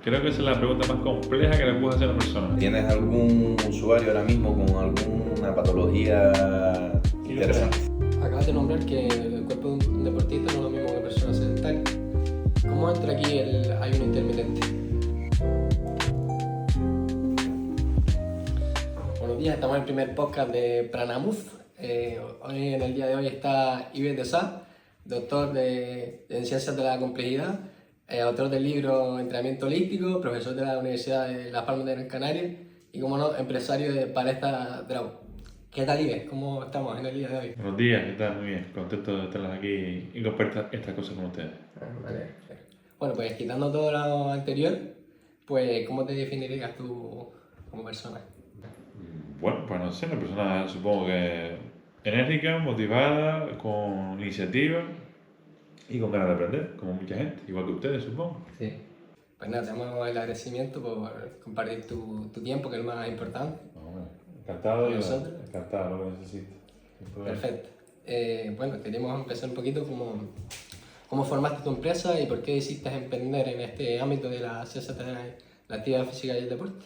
Creo que esa es la pregunta más compleja que le puedo hacer a una persona. ¿Tienes algún usuario ahora mismo con alguna patología interesante? Acabas de nombrar que el cuerpo de un deportista no es lo mismo que una persona sedentaria. ¿Cómo entra aquí el ayuno intermitente? Buenos días, estamos en el primer podcast de Pranamuz. Hoy, en el día de hoy, está Ives de Sá, doctor en Ciencias de la Complejidad, autor del libro Entrenamiento Holístico, profesor de la Universidad de Las Palmas de Gran Canaria y, como no, empresario de Palestra Draw. ¿Qué tal, Ives? ¿Cómo estamos en el día de hoy? Buenos días, ¿qué tal? Muy bien, contento de estar aquí y compartir estas cosas con ustedes. Vale. Bueno, pues quitando todo lo anterior, pues ¿cómo te definirías tú como persona? Bueno, pues no sé, una persona supongo que enérgica, motivada, con iniciativa y con ganas de aprender, como mucha gente, igual que ustedes supongo. Sí. Pues nada, te damos el agradecimiento por compartir tu tiempo, que es lo más importante. Bueno, encantado ¿Y nosotros? encantado, lo que necesite. Perfecto. Bueno, queríamos empezar un poquito cómo formaste tu empresa y por qué decidiste emprender en este ámbito de la ciencia de la actividad física y el deporte.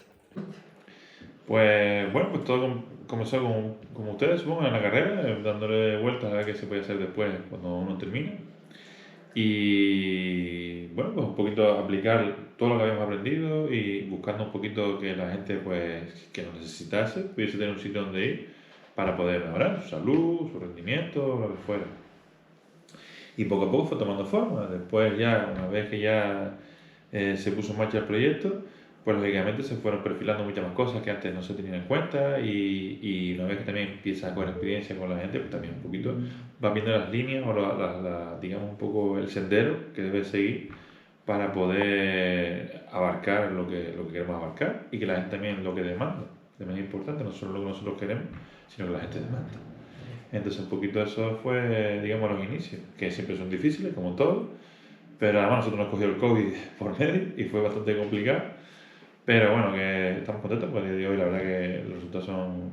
Pues bueno, pues todo comenzó como ustedes supongo en la carrera, dándole vueltas a ver qué se puede hacer después cuando uno termina. Y bueno, pues un poquito aplicar todo lo que habíamos aprendido y buscando un poquito que la gente pues que nos necesitase pudiese tener un sitio donde ir para poder mejorar su salud, su rendimiento, lo que fuera. Y poco a poco fue tomando forma. Después ya, una vez que ya se puso en marcha el proyecto, pues lógicamente se fueron perfilando muchas más cosas que antes no se tenían en cuenta y una vez que también empiezas a coger experiencia con la gente, pues también un poquito vas viendo las líneas o digamos un poco el sendero que debes seguir para poder abarcar lo que queremos abarcar y que la gente también lo que demanda. También es importante, no solo lo que nosotros queremos, sino que la gente demanda. Entonces un poquito eso fue, digamos, los inicios, que siempre son difíciles, como todo, pero además nosotros nos cogió el COVID por medio y fue bastante complicado. Pero bueno, que estamos contentos porque a día de hoy la verdad que los resultados son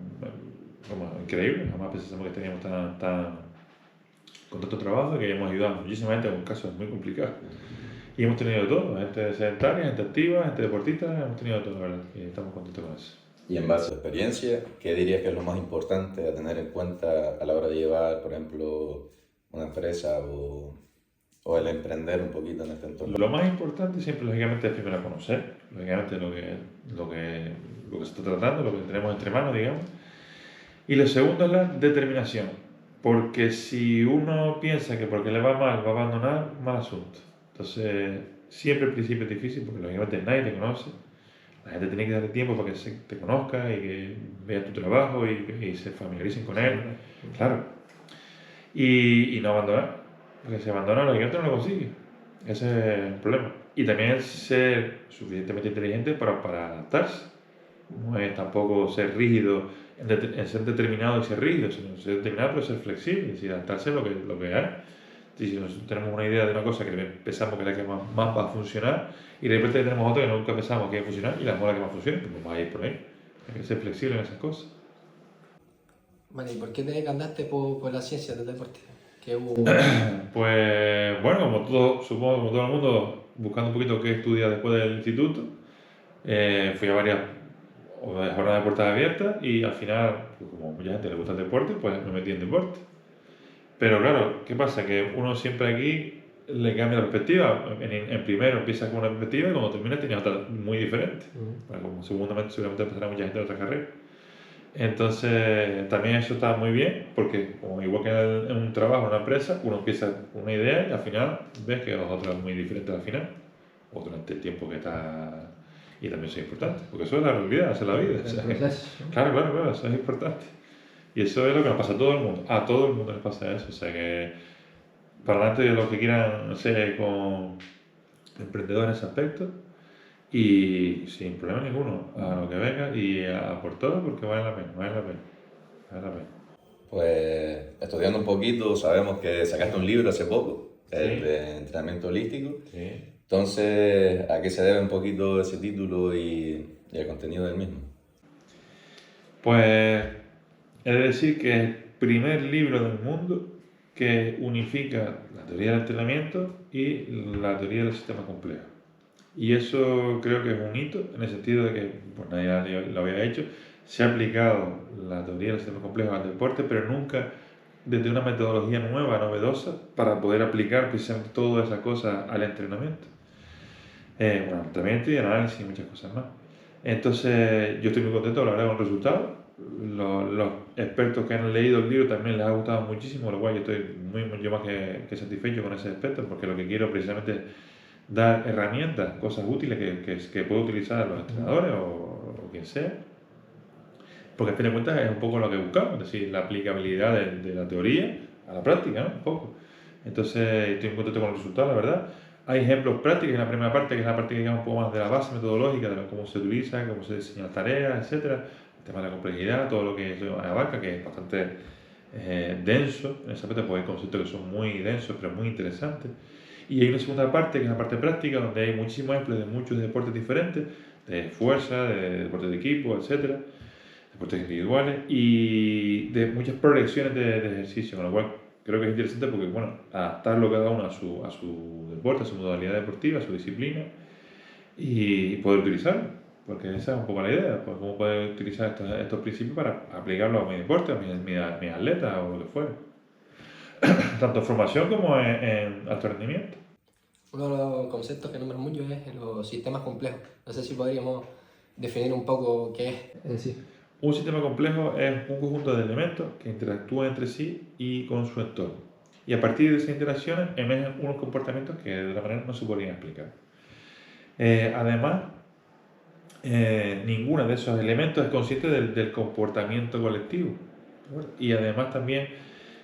increíbles. Jamás pensamos que teníamos con tanto trabajo y que hemos ayudado a muchísima gente con casos muy complicados. Y hemos tenido de todo, gente sedentaria, gente activa, gente deportista, hemos tenido de todo, la verdad, y estamos contentos con eso. Y en base a tu experiencia, ¿qué dirías que es lo más importante a tener en cuenta a la hora de llevar, por ejemplo, una empresa o el emprender un poquito en este entorno? Lo más importante siempre, lógicamente, es primero conocer, lógicamente, lo que se está tratando, lo que tenemos entre manos, digamos. Y lo segundo es la determinación, porque si uno piensa que porque le va mal va a abandonar, mal asunto. Entonces, siempre el principio es difícil porque lógicamente nadie te conoce. La gente tiene que darle tiempo para que te conozca y que vea tu trabajo y se familiaricen con él. Claro. Y no abandonar, porque si abandona, lógicamente no lo consigue. Ese es el problema. Y también ser suficientemente inteligente para adaptarse. No es tampoco ser rígido en ser determinado y ser rígido, sino ser determinado pero ser flexible y adaptarse a lo que hay. Si nosotros tenemos una idea de una cosa que pensamos que es la que más va a funcionar y de repente tenemos otra que nunca pensamos que iba a funcionar y la mola que más funciona, pues vamos a ir por ahí. Hay que ser flexible en esas cosas. Vale, ¿y por qué te decantaste por la ciencia del deporte? ¿Qué hubo? Pues bueno, como todo, supongo como todo el mundo, buscando un poquito qué estudiar después del instituto, fui a varias jornadas de puertas abiertas y al final, pues como mucha gente le gusta el deporte, pues me metí en deporte. Pero claro, ¿qué pasa? Que uno siempre aquí le cambia la perspectiva. En primero empiezas con una perspectiva y cuando terminas tienes otra muy diferente. Bueno, como seguramente empezará mucha gente de otra carrera. Entonces, también eso está muy bien, porque como igual que en un trabajo, en una empresa, uno empieza con una idea y al final ves que los otros es muy diferente al final, o durante el tiempo que está. Y también eso es importante, porque eso es la realidad, eso es la vida. O sea, claro, eso es importante. Y eso es lo que nos pasa a todo el mundo. A todo el mundo les pasa eso. O sea que, para adelante, los que quieran ser con emprendedores en ese aspecto, y sin problema ninguno, a lo que venga y a por todo porque vale la pena, vale la pena, vale la pena. Pues estudiando un poquito, sabemos que sacaste un libro hace poco, el Sí. de entrenamiento holístico. Sí. Entonces, ¿a qué se debe un poquito ese título y el contenido del mismo? Pues he de decir que es el primer libro del mundo que unifica la teoría del entrenamiento y la teoría del sistema complejo. Y eso creo que es un hito en el sentido de que pues, nadie lo había hecho. Se ha aplicado la teoría de los sistemas complejos al deporte, pero nunca desde una metodología nueva, novedosa, para poder aplicar precisamente todas esas cosas al entrenamiento. Bueno, entrenamiento y análisis y muchas cosas más. Entonces, yo estoy muy contento, la verdad, con el resultado. Los expertos que han leído el libro también les ha gustado muchísimo, lo cual yo estoy yo más que satisfecho con ese aspecto, porque lo que quiero precisamente es dar herramientas, cosas útiles que puedo utilizar los entrenadores o quien sea, porque a fin de cuentas es un poco lo que buscamos, es decir, la aplicabilidad de la teoría a la práctica, ¿no? Un poco. Entonces, estoy muy contento con el resultado, la verdad. Hay ejemplos prácticos en la primera parte, que es la parte que queda un poco más de la base metodológica, de cómo se utiliza, cómo se diseñan las tareas, etcétera. El tema de la complejidad, todo lo que eso abarca, que es bastante denso. En ese aspecto, pues hay conceptos que son muy densos, pero muy interesantes. Y hay una segunda parte, que es la parte práctica, donde hay muchísimos ejemplos de muchos deportes diferentes, de fuerza, de deportes de equipo, etcétera, deportes individuales y de muchas proyecciones de ejercicio, con lo cual creo que es interesante porque, bueno, adaptarlo cada uno a su deporte, a su modalidad deportiva, a su disciplina y poder utilizarlo, porque esa es un poco la idea, pues cómo poder utilizar estos principios para aplicarlo a mi deporte, a mis atletas o lo que fuera, tanto en formación como en alto rendimiento. Uno de los conceptos que nombran mucho es los sistemas complejos. No sé si podríamos definir un poco qué es en sí. Un sistema complejo es un conjunto de elementos que interactúan entre sí y con su entorno. Y a partir de esas interacciones emergen unos comportamientos que de otra manera no se podrían explicar. Además, ninguno de esos elementos es consciente del comportamiento colectivo. ¿Verdad? Y además también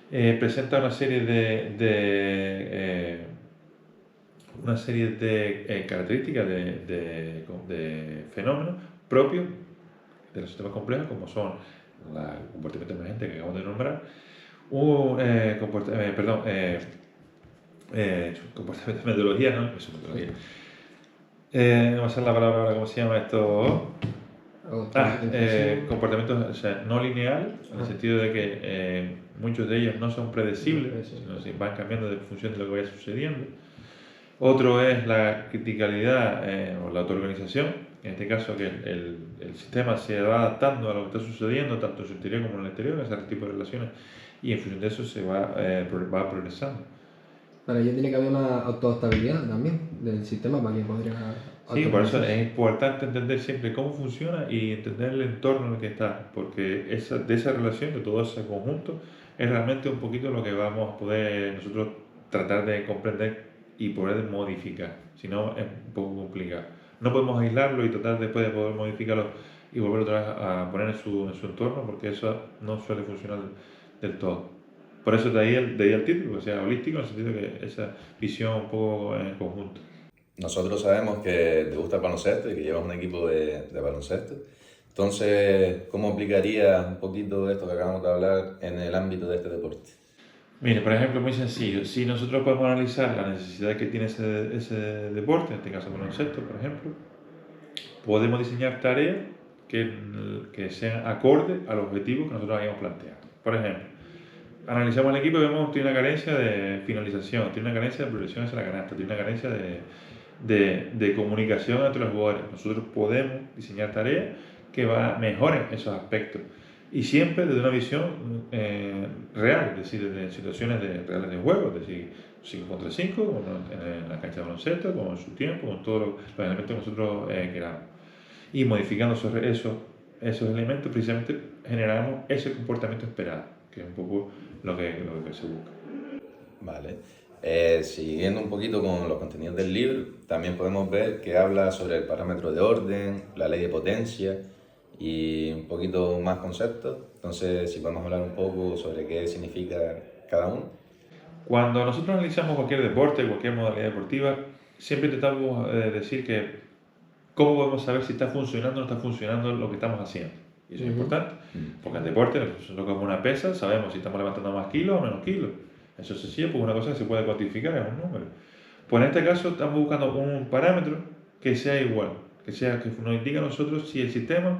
presenta una serie de características de fenómenos propios de los sistemas complejos, como son el comportamiento emergente que acabamos de nombrar, comportamiento de metodología, ¿no? Eso, metodología. No me sale la palabra ahora, ¿cómo se llama esto? Comportamientos, o sea, no lineales, en el sentido de que muchos de ellos no son predecibles, sino que van cambiando de función de lo que vaya sucediendo. Otro es la criticalidad o la autoorganización, en este caso que el sistema se va adaptando a lo que está sucediendo, tanto en su interior como en el exterior, ese tipo de relaciones, y en función de eso se va progresando. Para ello tiene que haber una autoestabilidad también del sistema para que podría... Sí, por eso es importante entender siempre cómo funciona y entender el entorno en el que está, porque de esa relación, de todo ese conjunto, es realmente un poquito lo que vamos a poder nosotros tratar de comprender y poder modificar, si no es un poco complicado. No podemos aislarlo y tratar después de poder modificarlo y volver otra vez a poner en su entorno, porque eso no suele funcionar del todo. Por eso de ahí el título, que sea holístico, en el sentido de que esa visión un poco en conjunto. Nosotros sabemos que te gusta el baloncesto y que llevas un equipo de baloncesto. Entonces, ¿cómo aplicarías un poquito esto que acabamos de hablar en el ámbito de este deporte? Mire, por ejemplo, muy sencillo. Si nosotros podemos analizar la necesidad que tiene ese deporte, en este caso el baloncesto, por ejemplo, podemos diseñar tareas que sean acordes a los objetivos que nosotros hayamos planteado. Por ejemplo, analizamos el equipo y vemos que tiene una carencia de finalización, tiene una carencia de progresión hacia la canasta, tiene una carencia de comunicación entre los jugadores. Nosotros podemos diseñar tareas que mejoren esos aspectos y siempre desde una visión real, es decir, desde situaciones reales de juego, es decir, 5 contra 5, en la cancha de baloncesto, con su tiempo, con todos los elementos que nosotros queramos. Y modificando esos elementos, precisamente generamos ese comportamiento esperado, que es un poco lo que se busca. Vale. Siguiendo un poquito con los contenidos del libro, también podemos ver que habla sobre el parámetro de orden, la ley de potencia y un poquito más conceptos. Entonces, si podemos hablar un poco sobre qué significa cada uno. Cuando nosotros analizamos cualquier deporte, cualquier modalidad deportiva, siempre intentamos decir que cómo podemos saber si está funcionando o no está funcionando lo que estamos haciendo. Y eso es importante, porque en deporte, nosotros como una pesa, sabemos si estamos levantando más kilos o menos kilos. Eso es sencillo, porque una cosa que se puede cuantificar es un número. Pues en este caso estamos buscando un parámetro que sea igual, que nos indique a nosotros si el sistema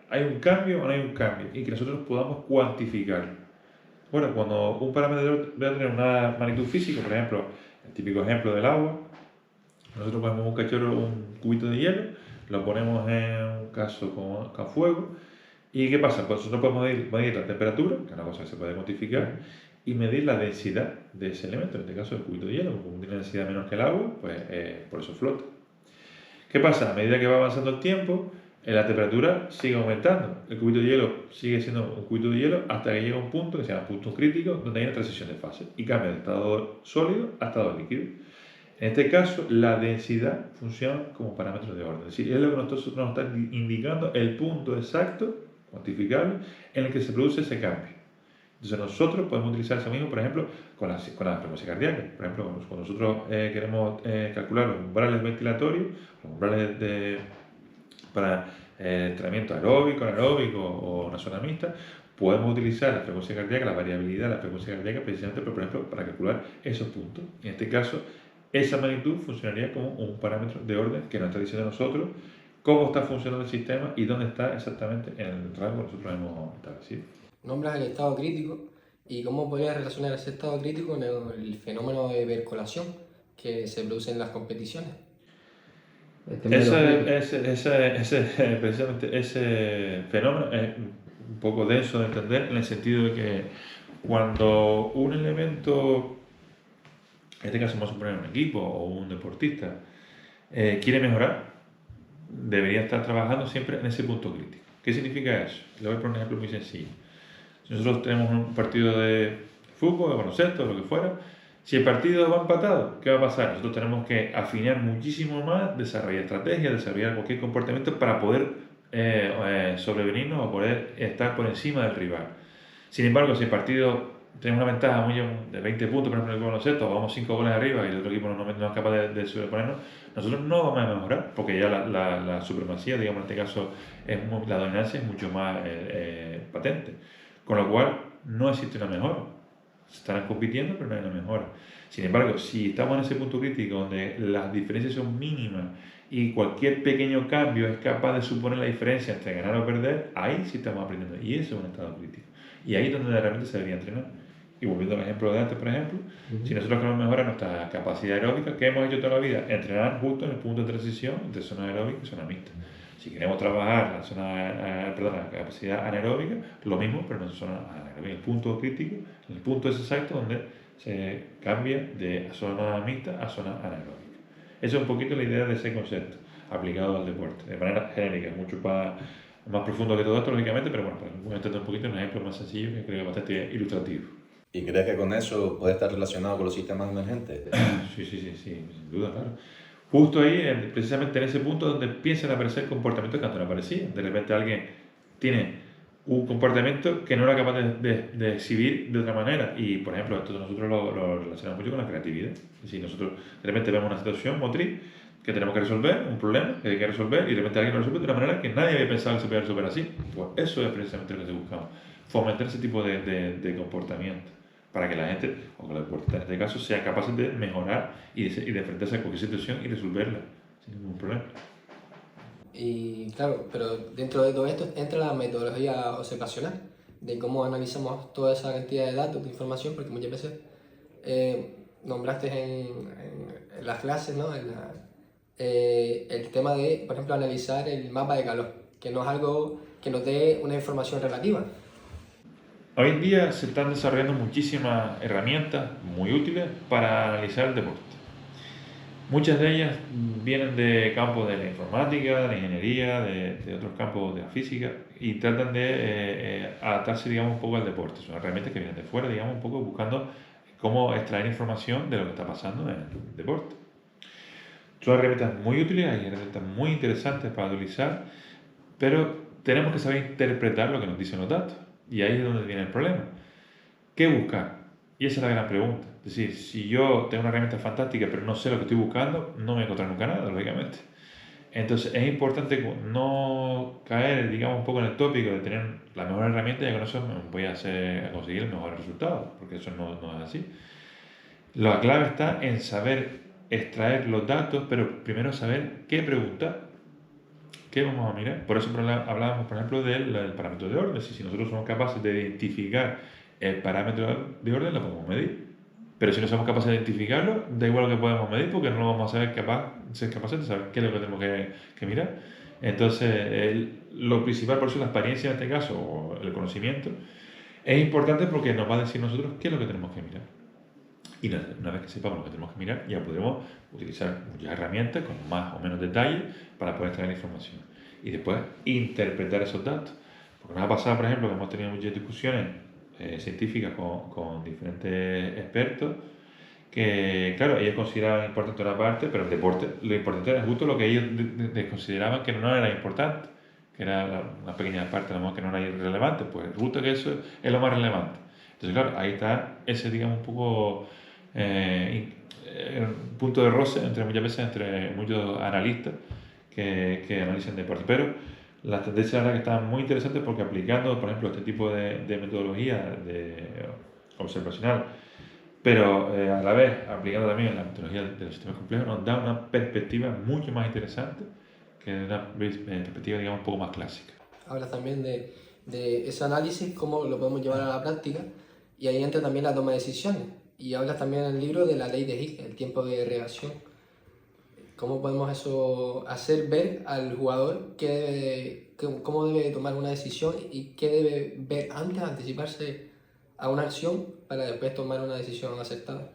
hay un cambio o no hay un cambio, y que nosotros podamos cuantificarlo. Bueno, cuando un parámetro debe tener una magnitud física, por ejemplo, el típico ejemplo del agua, Nosotros ponemos un cachorro, un cubito de hielo, lo ponemos en un caso con fuego. ¿Y qué pasa? Pues nosotros podemos medir la temperatura, que es una cosa que se puede cuantificar, y medir la densidad de ese elemento, en este caso el cubito de hielo, como tiene densidad menor que el agua, pues por eso flota. ¿Qué pasa? A medida que va avanzando el tiempo, la temperatura sigue aumentando. El cubito de hielo sigue siendo un cubito de hielo hasta que llega a un punto que se llama punto crítico, donde hay una transición de fase y cambia de estado sólido a estado líquido. En este caso, la densidad funciona como parámetro de orden. Es decir, es lo que nos está indicando el punto exacto, cuantificable, en el que se produce ese cambio. Entonces nosotros podemos utilizar eso mismo, por ejemplo, con la frecuencia cardíaca. Por ejemplo, cuando nosotros queremos calcular los umbrales ventilatorios, los umbrales para entrenamiento aeróbico, anaeróbico o una zona mixta, podemos utilizar la frecuencia cardíaca, la variabilidad de la frecuencia cardíaca, precisamente, por ejemplo, para calcular esos puntos. En este caso, esa magnitud funcionaría como un parámetro de orden que nos está diciendo a nosotros cómo está funcionando el sistema y dónde está exactamente en el rango que nosotros hemos establecido. Nombras el estado crítico y cómo podrías relacionar ese estado crítico con el fenómeno de percolación que se produce en las competiciones. Precisamente ese fenómeno es un poco denso de entender en el sentido de que cuando un elemento, en este caso vamos a suponer un equipo o un deportista, quiere mejorar, debería estar trabajando siempre en ese punto crítico. ¿Qué significa eso? Le voy a poner un ejemplo muy sencillo. Si nosotros tenemos un partido de fútbol, de baloncesto, lo que fuera, si el partido va empatado, ¿qué va a pasar? Nosotros tenemos que afinar muchísimo más, desarrollar estrategias, desarrollar cualquier comportamiento para poder sobrevenirnos o poder estar por encima del rival. Sin embargo, si el partido tenemos una ventaja de 20 puntos, por ejemplo, en el baloncesto, vamos 5 goles arriba y el otro equipo no es capaz de sobreponernos, nosotros no vamos a mejorar, porque ya la supremacía, digamos, en este caso, la dominancia es mucho más patente. Con lo cual, no existe una mejora. Se estarán compitiendo, pero no hay una mejora. Sin embargo, si estamos en ese punto crítico donde las diferencias son mínimas y cualquier pequeño cambio es capaz de suponer la diferencia entre ganar o perder, ahí sí estamos aprendiendo. Y eso es un estado crítico. Y ahí es donde realmente se debería entrenar. Y volviendo al ejemplo de antes, por ejemplo, si nosotros queremos mejorar nuestra capacidad aeróbica, ¿qué hemos hecho toda la vida? Entrenar justo en el punto de transición entre zona aeróbica y zona mixta. Si queremos trabajar la capacidad anaeróbica, lo mismo, pero en zona anaeróbica. El punto crítico, el punto es exacto donde se cambia de zona mixta a zona anaeróbica. Esa es un poquito la idea de ese concepto aplicado al deporte, de manera genérica, mucho más profundo que todo esto, lógicamente, pero bueno, voy a entender un poquito un ejemplo más sencillo que creo que es bastante ilustrativo. ¿Y crees que con eso puede estar relacionado con los sistemas emergentes? Sí, sin duda, claro. Justo ahí, precisamente en ese punto donde empiezan a aparecer comportamientos que antes no aparecían. De repente alguien tiene un comportamiento que no era capaz de exhibir de otra manera. Y, por ejemplo, esto nosotros lo relacionamos mucho con la creatividad. Es decir, nosotros de repente vemos una situación motriz que tenemos que resolver, un problema que hay que resolver, y de repente alguien lo resuelve de una manera que nadie había pensado que se podía resolver así. Pues eso es precisamente lo que buscamos. Fomentar ese tipo de comportamiento, para que la gente, o que los deportistas en este caso, sean capaces de mejorar y de enfrentarse a cualquier situación y resolverla sin ningún problema. Y claro, pero dentro de todo esto entra la metodología observacional, de cómo analizamos toda esa cantidad de datos, de información, porque muchas veces nombraste en las clases, ¿no? El tema de, por ejemplo, analizar el mapa de calor, que no es algo que nos dé una información relativa. Hoy en día se están desarrollando muchísimas herramientas muy útiles para analizar el deporte. Muchas de ellas vienen de campos de la informática, de la ingeniería, de otros campos de la física y tratan de adaptarse, digamos, un poco al deporte. Son herramientas que vienen de fuera, digamos, un poco buscando cómo extraer información de lo que está pasando en el deporte. Son herramientas muy útiles, hay herramientas muy interesantes para utilizar, pero tenemos que saber interpretar lo que nos dicen los datos. Y ahí es donde viene el problema. ¿Qué buscar? Y esa es la gran pregunta. Es decir, si yo tengo una herramienta fantástica pero no sé lo que estoy buscando, no me voy a encontrar nunca nada, lógicamente. Entonces es importante no caer, digamos, un poco en el tópico de tener la mejor herramienta y con eso voy a conseguir el mejor resultado, porque eso no es así. La clave está en saber extraer los datos, pero primero saber qué preguntar. ¿Qué vamos a mirar? Por eso hablábamos, por ejemplo, del parámetro de orden. Si nosotros somos capaces de identificar el parámetro de orden, lo podemos medir. Pero si no somos capaces de identificarlo, da igual lo que podemos medir porque no lo vamos a ser capaces de saber qué es lo que tenemos que mirar. Entonces, lo principal, por eso la experiencia en este caso, o el conocimiento, es importante porque nos va a decir nosotros qué es lo que tenemos que mirar. Y una vez que sepamos lo que tenemos que mirar, ya podremos utilizar muchas herramientas con más o menos detalle para poder extraer la información. Y después interpretar esos datos. Porque nos ha pasado, por ejemplo, que hemos tenido muchas discusiones científicas con diferentes expertos que, claro, ellos consideraban importante una parte, pero el deporte, lo importante era justo lo que ellos consideraban que no era importante, que era una pequeña parte a lo mejor que no era irrelevante, pues resulta que eso es lo más relevante. Entonces, claro, ahí está ese, digamos, un poco punto de roce muchas veces entre muchos analistas que analizan deporte. Pero las tendencias ahora que están muy interesantes porque aplicando, por ejemplo, este tipo de metodología observacional, pero a la vez aplicando también la metodología de los sistemas complejos, nos da una perspectiva mucho más interesante que una perspectiva, digamos, un poco más clásica. Hablas también de ese análisis, cómo lo podemos llevar a la práctica, y ahí entra también la toma de decisiones. Y hablas también en el libro de la ley de Higgs, el tiempo de reacción. ¿Cómo podemos eso hacer ver al jugador cómo debe tomar una decisión y qué debe ver antes, anticiparse a una acción para después tomar una decisión acertada?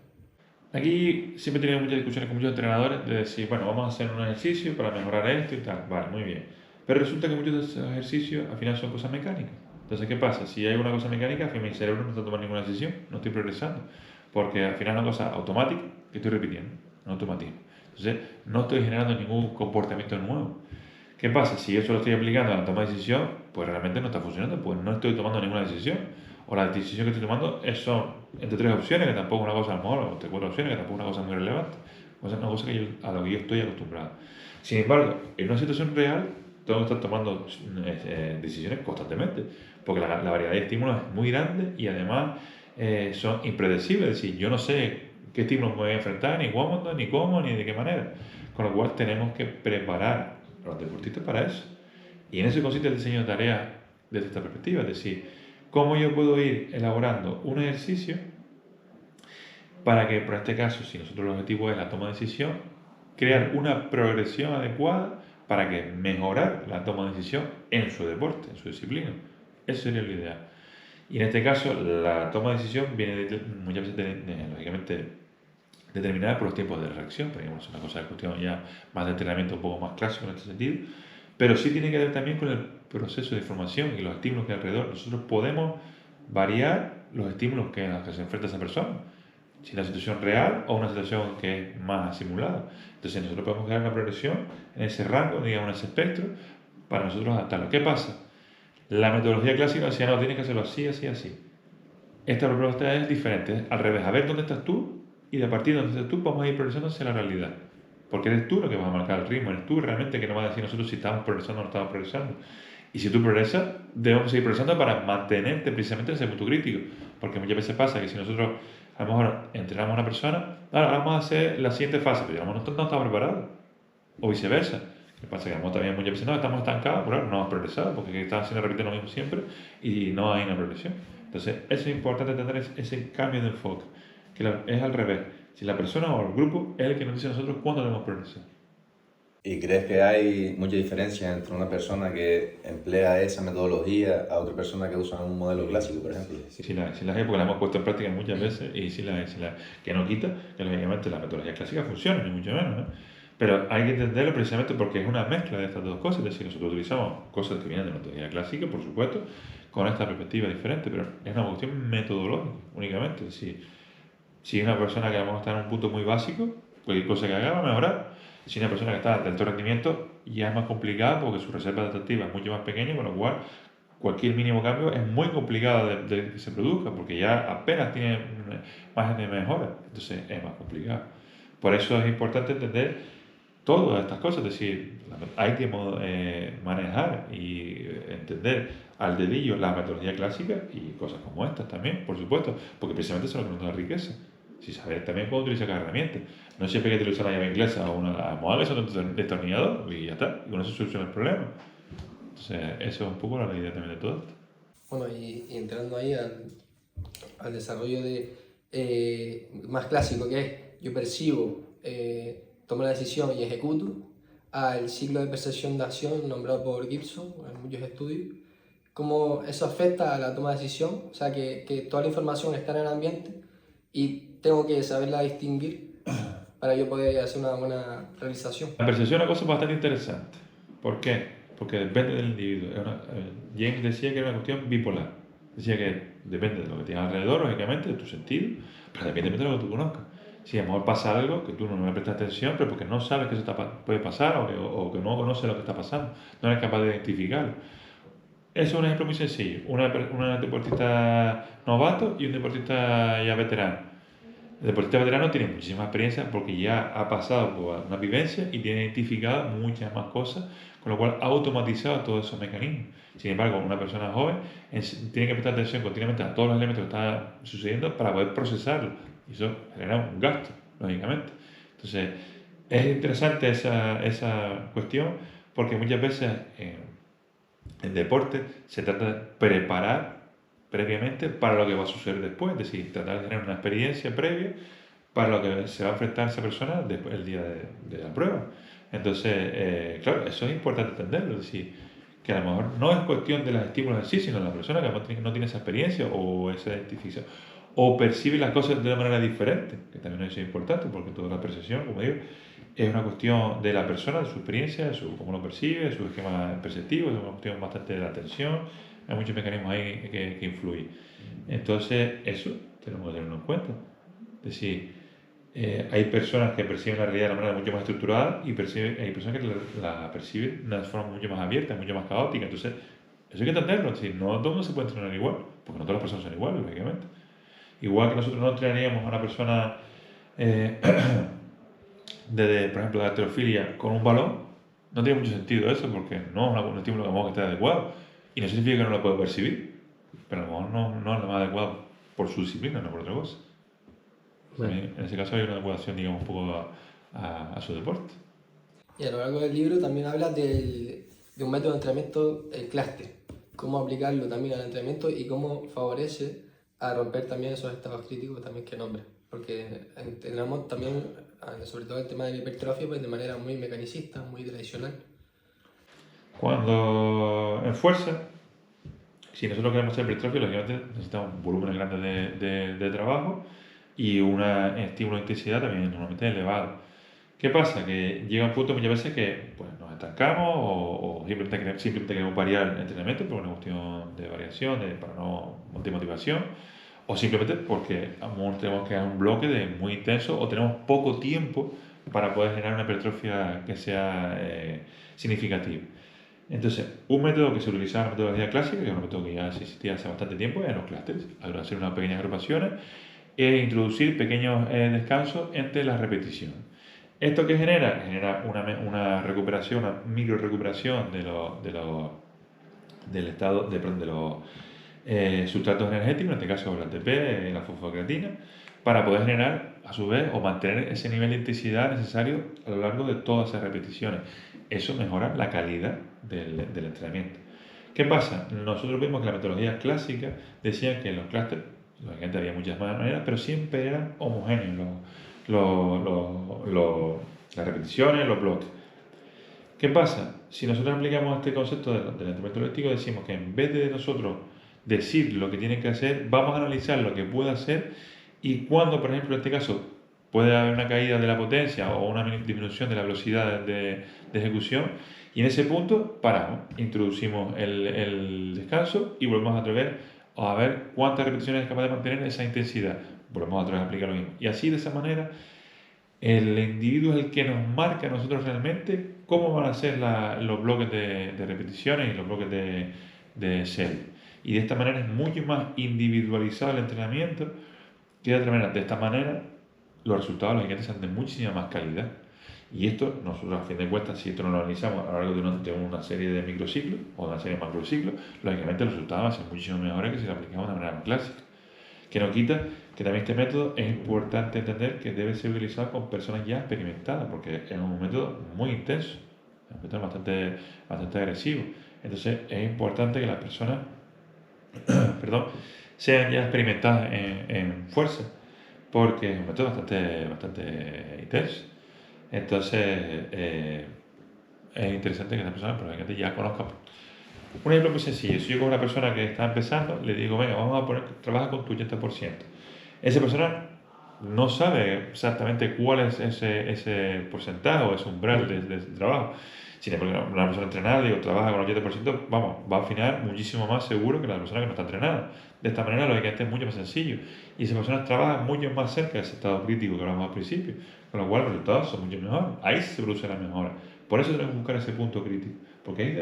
Aquí siempre he tenido muchas discusiones con muchos entrenadores de decir, bueno, vamos a hacer un ejercicio para mejorar esto y tal. Vale, muy bien. Pero resulta que muchos de esos ejercicios al final son cosas mecánicas. Entonces, ¿qué pasa? Si hay una cosa mecánica, al final mi cerebro no está tomando ninguna decisión, no estoy progresando. Porque al final es una cosa automática que estoy repitiendo, un automatismo. Entonces, no estoy generando ningún comportamiento nuevo. ¿Qué pasa? Si eso lo estoy aplicando a la toma de decisión, pues realmente no está funcionando, pues no estoy tomando ninguna decisión. O la decisión que estoy tomando son entre 3 opciones, que tampoco es una cosa a lo mejor, o entre 4 opciones, que tampoco es una cosa muy relevante. Es una cosa a lo que yo estoy acostumbrado. Sin embargo, en una situación real, tengo que estar tomando decisiones constantemente, porque la variedad de estímulos es muy grande y además son impredecibles. Es decir, yo no sé qué estímulos me voy a enfrentar, ni cuándo, ni cómo, ni de qué manera. Con lo cual tenemos que preparar a los deportistas para eso. Y en eso consiste el diseño de tareas desde esta perspectiva. Es decir, cómo yo puedo ir elaborando un ejercicio para que, por este caso, si nosotros el objetivo es la toma de decisión, crear una progresión adecuada para que mejorar la toma de decisión en su deporte, en su disciplina. Eso sería lo ideal. Y en este caso, la toma de decisión viene muchas veces, lógicamente, determinada por los tiempos de reacción, pero digamos, es una cosa de cuestión ya más de entrenamiento un poco más clásico en este sentido, pero sí tiene que ver también con el proceso de información y los estímulos que hay alrededor. Nosotros podemos variar los estímulos a los que se enfrenta esa persona, si es una situación real o una situación que es más simulada. Entonces nosotros podemos crear una progresión en ese rango, digamos, en ese espectro, para nosotros adaptarlo. ¿Qué pasa? La metodología clásica decía, no, tienes que hacerlo así, así, así. Esta propuesta es diferente, es al revés, a ver dónde estás tú y de a partir de donde estás tú vamos a ir progresando hacia la realidad. Porque eres tú lo que vas a marcar el ritmo, eres tú realmente que nos va a decir nosotros si estamos progresando o no estamos progresando. Y si tú progresas, debemos seguir progresando para mantenerte precisamente en ese punto crítico. Porque muchas veces pasa que si nosotros a lo mejor entrenamos a una persona, ahora vamos a hacer la siguiente fase, pero digamos, no estamos preparados. O viceversa. ¿Qué pasa? Que a lo mejor también muchas veces no, estamos estancados, pero no hemos progresado, porque estamos haciendo repetir lo mismo siempre y no hay una progresión. Entonces, eso es importante tener ese cambio de enfoque, que es al revés. Si la persona o el grupo es el que nos dice a nosotros cuándo debemos progresar. ¿Y crees que hay mucha diferencia entre una persona que emplea esa metodología a otra persona que usa un modelo clásico, por ejemplo? Sí la hay, porque la hemos puesto en práctica muchas veces y sí la hay, que no quita que lógicamente la metodología clásica funcione, ni mucho menos, ¿no? Pero hay que entenderlo precisamente porque es una mezcla de estas dos cosas, es decir, nosotros utilizamos cosas que vienen de la metodología clásica, por supuesto, con esta perspectiva diferente, pero es una cuestión metodológica únicamente. Es decir, si es una persona que a lo mejor está en un punto muy básico, cualquier cosa que haga va a mejorar. Si es una persona que está de alto rendimiento, ya es más complicada porque su reserva adaptativa es mucho más pequeña, con lo cual cualquier mínimo cambio es muy complicado de que se produzca porque ya apenas tiene margen de mejora, entonces es más complicado. Por eso es importante entender todas estas cosas, es decir, hay que manejar y entender al dedillo la metodología clásica y cosas como estas también, por supuesto, porque precisamente eso es lo que nos da riqueza. Si sabes también cómo utilizar cada herramienta. No siempre hay que utilizar la llave inglesa o una almohada, eso es un destornillador y ya está, y con eso se soluciona el problema. Entonces, eso es un poco la idea también de todo esto. Bueno, y entrando ahí al desarrollo de más clásico, que es yo percibo, tomo la decisión y ejecuto, al ciclo de percepción de acción nombrado por Gibson en muchos estudios, cómo eso afecta a la toma de decisión, o sea que toda la información está en el ambiente y tengo que saberla distinguir para yo poder hacer una buena realización. La percepción es una cosa bastante interesante. ¿Por qué? Porque depende del individuo. James decía que era una cuestión bipolar. Decía que depende de lo que tienes alrededor, lógicamente, de tu sentido, pero depende de lo que tú conozcas. Si a lo mejor pasa algo que tú no le prestas atención, pero porque no sabes que eso puede pasar o que no conoces lo que está pasando, no eres capaz de identificarlo. Eso es un ejemplo muy sencillo. Una deportista novato y un deportista ya veterano. El deportista veterano tiene muchísima experiencia porque ya ha pasado por una vivencia y tiene identificado muchas más cosas, con lo cual ha automatizado todos esos mecanismos. Sin embargo, una persona joven tiene que prestar atención continuamente a todos los elementos que están sucediendo para poder procesarlo. Y eso genera un gasto, lógicamente. Entonces, es interesante esa cuestión porque muchas veces en deporte se trata de preparar previamente para lo que va a suceder después, es decir, tratar de tener una experiencia previa para lo que se va a enfrentar esa persona después, el día de la prueba. Entonces, claro, eso es importante entenderlo, es decir, que a lo mejor no es cuestión de los estímulos en sí, sino de la persona que no tiene esa experiencia o esa identificación, o percibe las cosas de una manera diferente, que también eso es importante, porque toda la percepción, como digo, es una cuestión de la persona, de su experiencia, de cómo lo percibe, de su esquema perceptivo, es una cuestión bastante de la atención, hay muchos mecanismos ahí que influyen. Entonces, eso tenemos que tenerlo en cuenta. Es decir, hay personas que perciben la realidad de una manera mucho más estructurada y hay personas que la perciben de una forma mucho más abierta, mucho más caótica. Entonces, eso hay que entenderlo. Es decir, no todo el mundo se puede entrenar igual, porque no todas las personas son iguales, lógicamente. Igual que nosotros no entrenaríamos a una persona, por ejemplo, de arterofilia con un balón, no tiene mucho sentido eso, porque no es un estímulo que esté adecuado. Y no significa que no lo pueda percibir, pero a lo mejor no es lo más adecuado por su disciplina, no por otra cosa. Bueno. En ese caso hay una adecuación, digamos, un poco a su deporte. Y a lo largo del libro también habla de un método de entrenamiento, el clúster, cómo aplicarlo también al entrenamiento y cómo favorece a romper también esos estados críticos también que nombra. Porque entrenamos también, sobre todo el tema de la hipertrofia, pues de manera muy mecanicista, muy tradicional. Cuando en fuerza, si nosotros queremos hacer hipertrofia, lógicamente necesitamos un volumen grande de trabajo y un estímulo de intensidad también normalmente elevado. ¿Qué pasa? Que llega un punto muchas veces que pues, nos estancamos o simplemente queremos variar el entrenamiento por una cuestión de variación, de motivación, o simplemente porque tenemos que dar un bloque muy intenso o tenemos poco tiempo para poder generar una hipertrofia que sea significativa. Entonces, un método que se utilizaba en la metodología clásica, que es un método que ya existía hace bastante tiempo, eran los clústeres. Hacer unas pequeñas agrupaciones e introducir pequeños descansos entre las repeticiones. ¿Esto qué genera? Genera una recuperación, una micro recuperación del estado de los sustratos energéticos, en este caso el ATP, la fosfocreatina, para poder generar, a su vez, o mantener ese nivel de intensidad necesario a lo largo de todas esas repeticiones. Eso mejora la calidad del entrenamiento. ¿Qué pasa? Nosotros vimos que la metodología clásica decía que los clústeres, lógicamente había muchas más maneras, pero siempre eran homogéneos las repeticiones, los bloques. ¿Qué pasa? Si nosotros aplicamos este concepto del entrenamiento elíptico, decimos que en vez de nosotros decir lo que tiene que hacer, vamos a analizar lo que puede hacer y cuando, por ejemplo, en este caso, puede haber una caída de la potencia o una disminución de la velocidad de ejecución, y en ese punto paramos, introducimos el descanso y volvemos a ver cuántas repeticiones es capaz de mantener esa intensidad. Volvemos otra vez a aplicar lo mismo. Y así, de esa manera, el individuo es el que nos marca a nosotros realmente cómo van a ser los bloques de repeticiones y los bloques de serie. Y de esta manera es mucho más individualizado el entrenamiento que de otra manera. De esta manera, los resultados lógicamente son de muchísima más calidad. Y esto, nosotros a fin de cuentas, si esto no lo analizamos a lo largo de una serie de microciclos o de una serie de macrociclos, lógicamente los resultados van a ser muchísimo mejores que si lo aplicamos de manera clásica. Que no quita que también este método es importante entender que debe ser utilizado con personas ya experimentadas, porque es un método muy intenso, es un método bastante agresivo. Entonces es importante que las personas sean ya experimentadas en fuerza. porque es un método bastante intenso. Entonces, es interesante que esa persona probablemente ya conozca. Un ejemplo muy sencillo, si yo con una persona que está empezando, le digo, venga, vamos a poner, trabaja con tu 80%. Esa persona no sabe exactamente cuál es ese porcentaje o ese umbral de trabajo. Sin embargo, una persona entrenada, digo, trabaja con el 80%, vamos, va a afinar muchísimo más seguro que la persona que no está entrenada. De esta manera, lógicamente, es mucho más sencillo. Y esa persona trabaja mucho más cerca de ese estado crítico que hablamos al principio, con lo cual los resultados son mucho mejores. Ahí se produce la mejora. Por eso tenemos que buscar ese punto crítico, porque ahí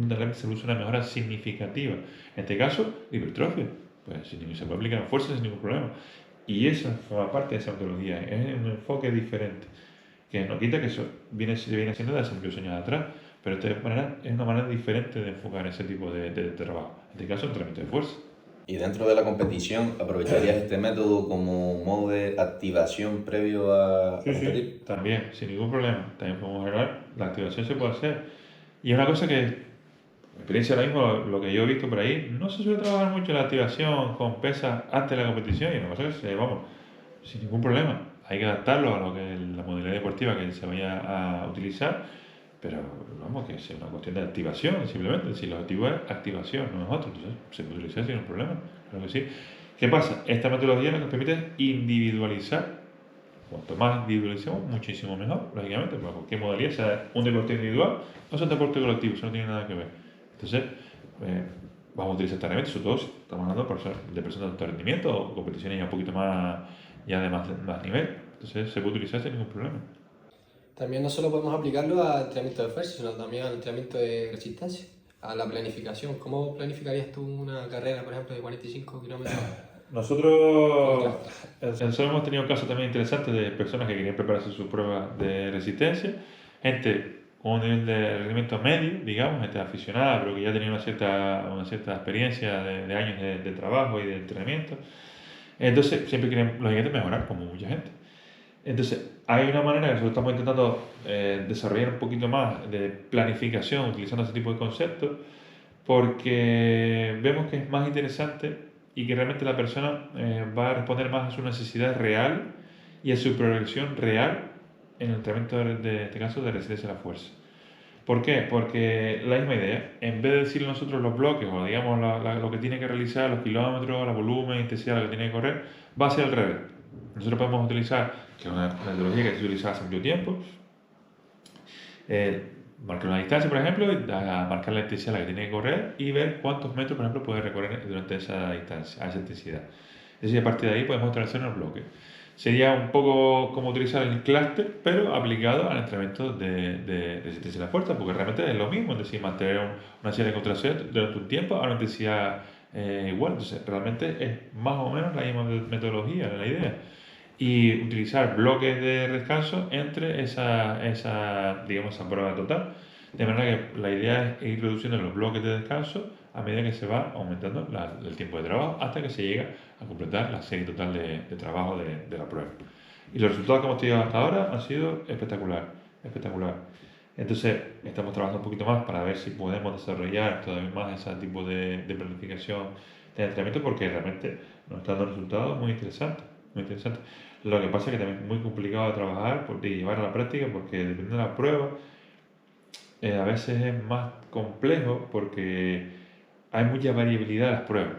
realmente se produce una mejora significativa. En este caso, hipertrofia. Pues se puede aplicar en fuerza sin ningún problema. Y eso forma parte de esa metodología. Es un enfoque diferente, que no quita que eso viene siendo de hace muchos años atrás, pero de esta manera es una manera diferente de enfocar ese tipo de trabajo. En este caso, entrenamiento de fuerza. Y dentro de la competición, ¿aprovecharías este método como un modo de activación previo a Sí, competir? sí, también, sin ningún problema. También podemos arreglar. La activación se puede hacer. Y es una cosa que, mi experiencia ahora mismo, lo que yo he visto por ahí, no se suele trabajar mucho la activación con pesas antes de la competición. Y una cosa que, vamos, sin ningún problema. Hay que adaptarlo a lo que es la modalidad deportiva que se vaya a utilizar. Pero vamos, que es una cuestión de activación, simplemente. Si el objetivo es activación, no es otro. Entonces, se puede utilizar sin ningún problema. Claro que sí. ¿Qué pasa? Esta metodología lo que nos permite es individualizar. Cuanto más individualicemos, muchísimo mejor, lógicamente, para cualquier modalidad, sea un deporte individual o sea un deporte colectivo, eso no tiene nada que ver. Entonces, vamos a utilizar esta herramienta, sobre todo si estamos hablando de personas de alto rendimiento o competiciones ya un poquito más, ya de más nivel. Entonces, se puede utilizar sin ningún problema. También no solo podemos aplicarlo al entrenamiento de fuerza, sino también al entrenamiento de resistencia, a la planificación. ¿Cómo planificarías tú una carrera, por ejemplo, de 45 kilómetros? Nosotros hemos tenido casos también interesantes de personas que querían prepararse sus pruebas de resistencia, gente con un nivel de rendimiento medio, digamos, gente aficionada, pero que ya tenía una cierta experiencia de años de trabajo y de entrenamiento. Entonces, siempre quieren, lógicamente, mejorar, como mucha gente. Entonces, hay una manera que nosotros estamos intentando desarrollar un poquito más de planificación utilizando ese tipo de conceptos, porque vemos que es más interesante y que realmente la persona va a responder más a su necesidad real y a su progresión real en el entrenamiento de este caso de resistencia a la fuerza. ¿Por qué? Porque la misma idea, en vez de decirle nosotros los bloques o digamos lo que tiene que realizar, los kilómetros, el volumen, la intensidad, lo que tiene que correr, va a ser al revés. Nosotros podemos utilizar, que es una metodología que se utiliza hace mucho tiempo, marcar una distancia, por ejemplo, y marcar la intensidad a la que tiene que correr y ver cuántos metros, por ejemplo, puede recorrer durante esa distancia, a esa intensidad. Es decir, a partir de ahí podemos establecer unos bloques. Sería un poco como utilizar el clúster, pero aplicado al entrenamiento de resistencia a la fuerza, porque realmente es lo mismo, es decir, mantener una serie de contracciones durante un tiempo a una intensidad igual. Entonces, realmente es más o menos la misma metodología, la idea. Y utilizar bloques de descanso entre digamos, esa prueba total. De manera que la idea es ir reduciendo los bloques de descanso a medida que se va aumentando el tiempo de trabajo hasta que se llega a completar la serie total de trabajo de la prueba. Y los resultados que hemos tenido hasta ahora han sido espectacular. Entonces, estamos trabajando un poquito más para ver si podemos desarrollar todavía más ese tipo de planificación de entrenamiento porque realmente nos está dando resultados muy interesantes, muy interesantes. Lo que pasa es que también es muy complicado de trabajar y llevar a la práctica porque dependiendo de la prueba, a veces es más complejo porque hay mucha variabilidad en las pruebas.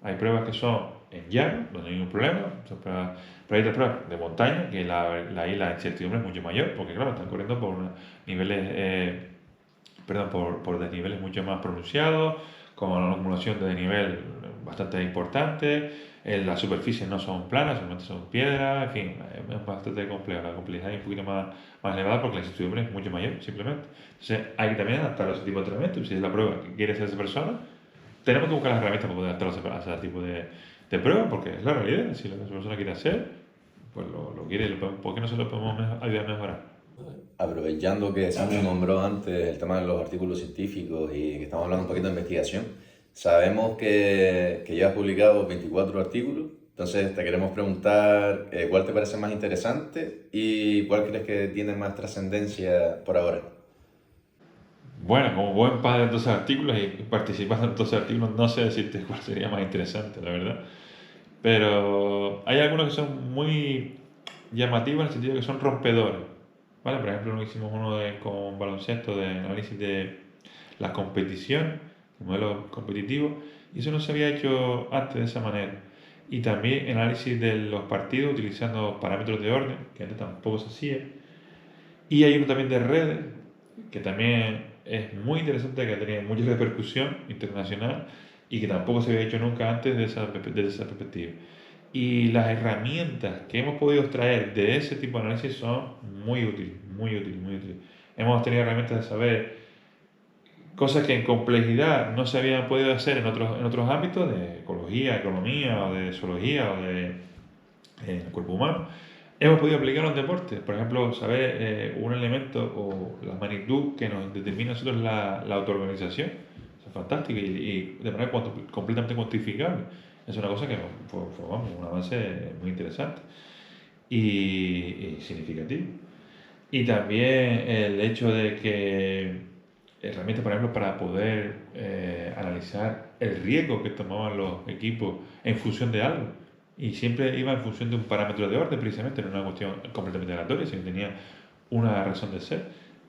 Hay pruebas que son en llano, donde no hay ningún problema, pero hay otras pruebas de montaña que ahí la incertidumbre es mucho mayor porque, claro, están corriendo por niveles, por desniveles mucho más pronunciados, con una acumulación de nivel bastante importante. Las superficies no son planas, solamente son piedras, en fin, es bastante complejo. La complejidad es un poquito más elevada porque la incertidumbre es mucho mayor, simplemente. Entonces, hay que también adaptar a ese tipo de entrenamiento. Si es la prueba que quiere hacer esa persona, tenemos que buscar las herramientas para poder adaptarnos a ese tipo de prueba, porque es la realidad. Si la persona quiere hacer, pues lo quiere, ¿por qué no se lo podemos ayudar a mejorar? Aprovechando que Samu nombró antes el tema de los artículos científicos y que estamos hablando un poquito de investigación, sabemos que ya has publicado 24 artículos, entonces te queremos preguntar cuál te parece más interesante y cuál crees que tiene más trascendencia por ahora. Bueno, como buen padre de 12 artículos y participando en 12 artículos, no sé decirte cuál sería más interesante, la verdad. Pero hay algunos que son muy llamativos en el sentido que son rompedores. ¿Vale? Por ejemplo, hicimos uno con baloncesto de análisis de la competición, el modelo competitivo, y eso no se había hecho antes de esa manera. Y también análisis de los partidos utilizando parámetros de orden, que antes tampoco se hacía. Y hay uno también de redes, que también es muy interesante, que ha tenido mucha repercusión internacional y que tampoco se había hecho nunca antes desde esa perspectiva. Y las herramientas que hemos podido extraer de ese tipo de análisis son muy útiles, muy útiles, muy útiles. Hemos tenido herramientas de saber cosas que en complejidad no se habían podido hacer en otros ámbitos de ecología, economía o de zoología o de el cuerpo humano. Hemos podido aplicar en deporte, por ejemplo, saber un elemento o la magnitud que nos determina a nosotros la autoorganización. Eso es fantástico y de manera completamente cuantificable. Es una cosa que fue, vamos, un avance muy interesante y significativo. Y también el hecho de que herramientas, por ejemplo, para poder analizar el riesgo que tomaban los equipos en función de algo. Y siempre iba en función de un parámetro de orden, precisamente, no era una cuestión completamente aleatoria, sino que tenía una razón de ser.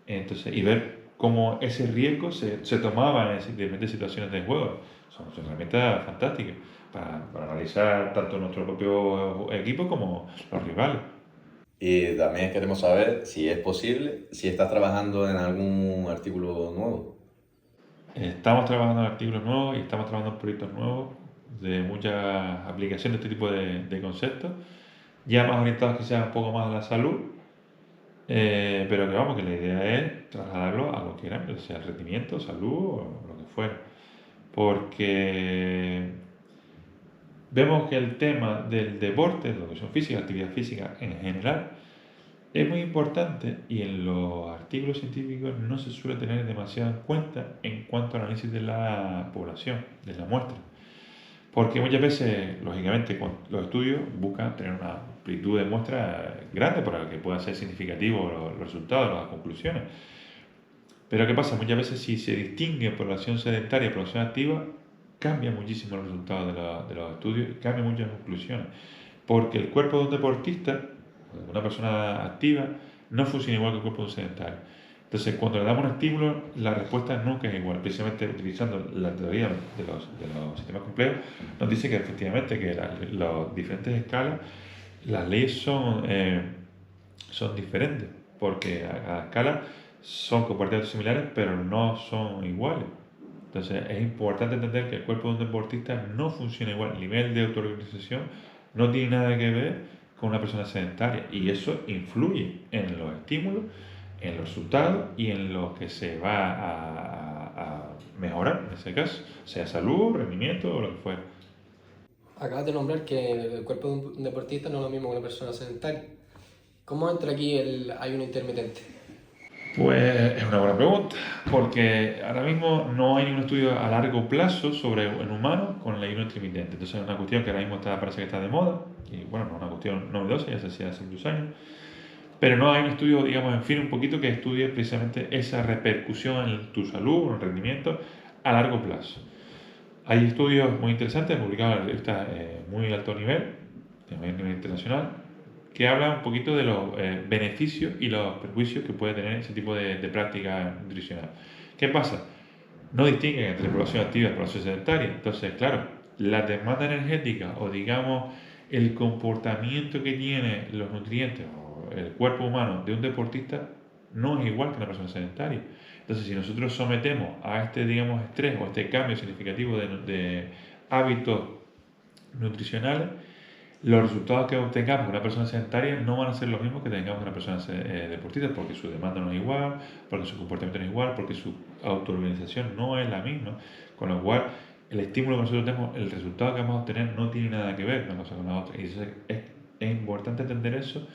Entonces, y ver cómo ese riesgo se tomaba en diferentes situaciones de juego. Son herramientas fantásticas para analizar tanto nuestro propio equipo como los rivales. Y también queremos saber si es posible, si estás trabajando en algún artículo nuevo. Estamos trabajando en artículos nuevos y estamos trabajando en proyectos nuevos de muchas aplicaciones de este tipo de conceptos, ya más orientados quizás un poco más a la salud, pero que vamos, que la idea es trasladarlo a cualquier ámbito, sea rendimiento, salud o lo que fuera. Porque vemos que el tema del deporte, la educación física, actividad física en general, es muy importante y en los artículos científicos no se suele tener demasiado en cuenta en cuanto al análisis de la población, de la muestra. Porque muchas veces, lógicamente, los estudios buscan tener una amplitud de muestra grande para que pueda ser significativo los resultados, las conclusiones. Pero ¿qué pasa? Muchas veces si se distingue población sedentaria y población activa, cambia muchísimo los resultados de los estudios y cambia muchas las conclusiones. Porque el cuerpo de un deportista, de una persona activa, no funciona igual que el cuerpo de un sedentario. Entonces, cuando le damos un estímulo, la respuesta nunca es igual. Precisamente utilizando la teoría de los sistemas complejos, nos dice que efectivamente que las diferentes escalas, las leyes son diferentes, porque a cada escala son comportamientos similares, pero no son iguales. Entonces, es importante entender que el cuerpo de un deportista no funciona igual. El nivel de autoorganización no tiene nada que ver con una persona sedentaria y eso influye en los estímulos, en los resultados y en lo que se va a mejorar en ese caso, sea salud, rendimiento o lo que fuera. Acabas de nombrar que el cuerpo de un deportista no es lo mismo que una persona sedentaria. ¿Cómo entra aquí el ayuno intermitente? Pues es una buena pregunta, porque ahora mismo no hay ningún estudio a largo plazo sobre en humanos con el ayuno intermitente. Entonces es una cuestión que ahora mismo parece que está de moda, y bueno, no es una cuestión novedosa, ya se hacía hace muchos años, pero no hay un estudio, digamos, en fin, un poquito que estudie precisamente esa repercusión en tu salud, en el rendimiento a largo plazo. Hay estudios muy interesantes publicados en revistas muy alto nivel, de nivel internacional, que hablan un poquito de los beneficios y los perjuicios que puede tener ese tipo de práctica nutricional. ¿Qué pasa? No distinguen entre población activa y población sedentaria. Entonces, claro, la demanda energética o digamos el comportamiento que tiene los nutrientes o el cuerpo humano de un deportista no es igual que una persona sedentaria. Entonces, si nosotros sometemos a este, digamos, estrés o este cambio significativo de hábitos nutricionales, los resultados que obtengamos con una persona sedentaria no van a ser los mismos que tengamos con una persona deportista, porque su demanda no es igual, porque su comportamiento no es igual, porque su autoorganización no es la misma, con lo cual el estímulo que nosotros tenemos, el resultado que vamos a obtener no tiene nada que ver una cosa con la otra. Y es importante entender eso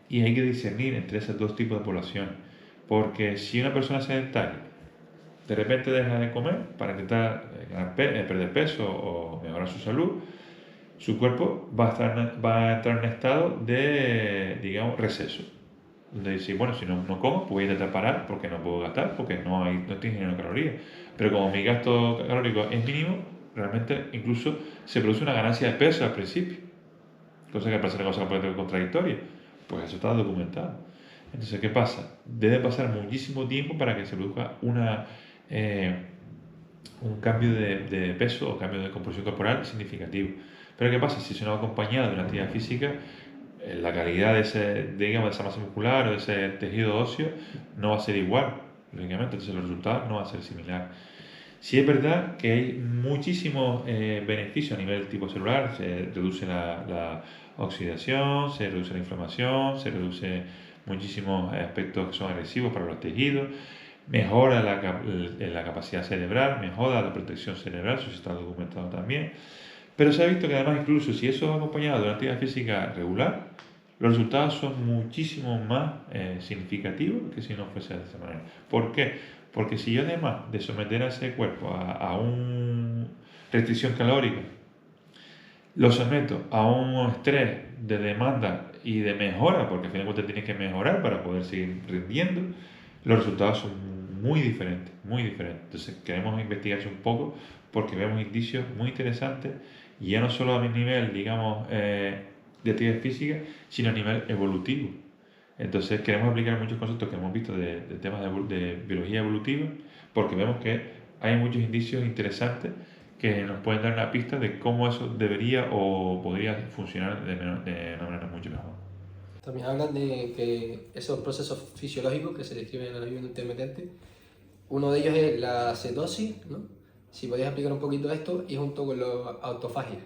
y hay que discernir entre esos dos tipos de poblaciones, porque si una persona sedentaria de repente deja de comer para intentar perder peso o mejorar su salud, su cuerpo va a entrar en un estado de, digamos, receso. Donde dice, bueno, si no como, pues voy a intentar parar porque no puedo gastar, porque no estoy generando calorías. Pero como mi gasto calórico es mínimo, realmente incluso se produce una ganancia de peso al principio, cosa que parece una cosa completamente contradictoria. Pues eso está documentado. Entonces, ¿qué pasa? Debe pasar muchísimo tiempo para que se produzca un cambio de peso o cambio de composición corporal significativo. Pero ¿qué pasa? Si se nos acompañado de una actividad física, la calidad de de esa masa muscular o de ese tejido óseo no va a ser igual, lógicamente, entonces los resultados no van a ser similares. Sí es verdad que hay muchísimos beneficios a nivel tipo celular, se reduce la oxidación, se reduce la inflamación, se reduce muchísimos aspectos que son agresivos para los tejidos, mejora la capacidad cerebral, mejora la protección cerebral, eso está documentado también. Pero se ha visto que además incluso si eso es acompañado de una actividad física regular, los resultados son muchísimo más significativos que si no fuese de esa manera. ¿Por qué? Porque si yo además de someter a ese cuerpo a una restricción calórica, lo someto a un estrés de demanda y de mejora, porque al final de cuentas tienes que mejorar para poder seguir rindiendo, los resultados son muy diferentes, muy diferentes. Entonces queremos investigarse un poco porque vemos indicios muy interesantes, y ya no solo a mi nivel, digamos, de actividad física, sino a nivel evolutivo. Entonces queremos aplicar muchos conceptos que hemos visto de temas de biología evolutiva, porque vemos que hay muchos indicios interesantes que nos pueden dar una pista de cómo eso debería o podría funcionar de una manera mucho mejor. También hablan de que esos procesos fisiológicos que se describen en el ayuno intermitente, uno de ellos es la cetosis, ¿no? Si podéis explicar un poquito esto y junto con la autofagia.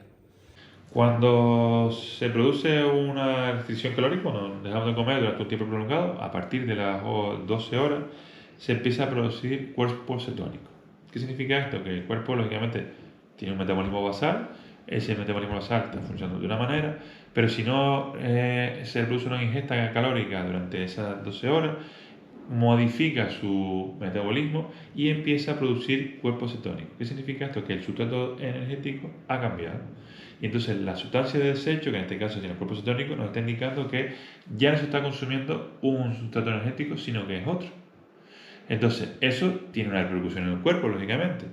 Cuando se produce una restricción calórica, cuando dejamos de comer durante un tiempo prolongado, a partir de las 12 horas, se empieza a producir cuerpo cetónico. ¿Qué significa esto? Que el cuerpo, lógicamente, tiene un metabolismo basal, ese metabolismo basal está funcionando de una manera, pero si no se produce una ingesta calórica durante esas 12 horas, modifica su metabolismo y empieza a producir cuerpo cetónico. ¿Qué significa esto? Que el sustrato energético ha cambiado. Y entonces la sustancia de desecho, que en este caso tiene el cuerpo cetónico, nos está indicando que ya no se está consumiendo un sustrato energético, sino que es otro. Entonces, eso tiene una repercusión en el cuerpo, lógicamente.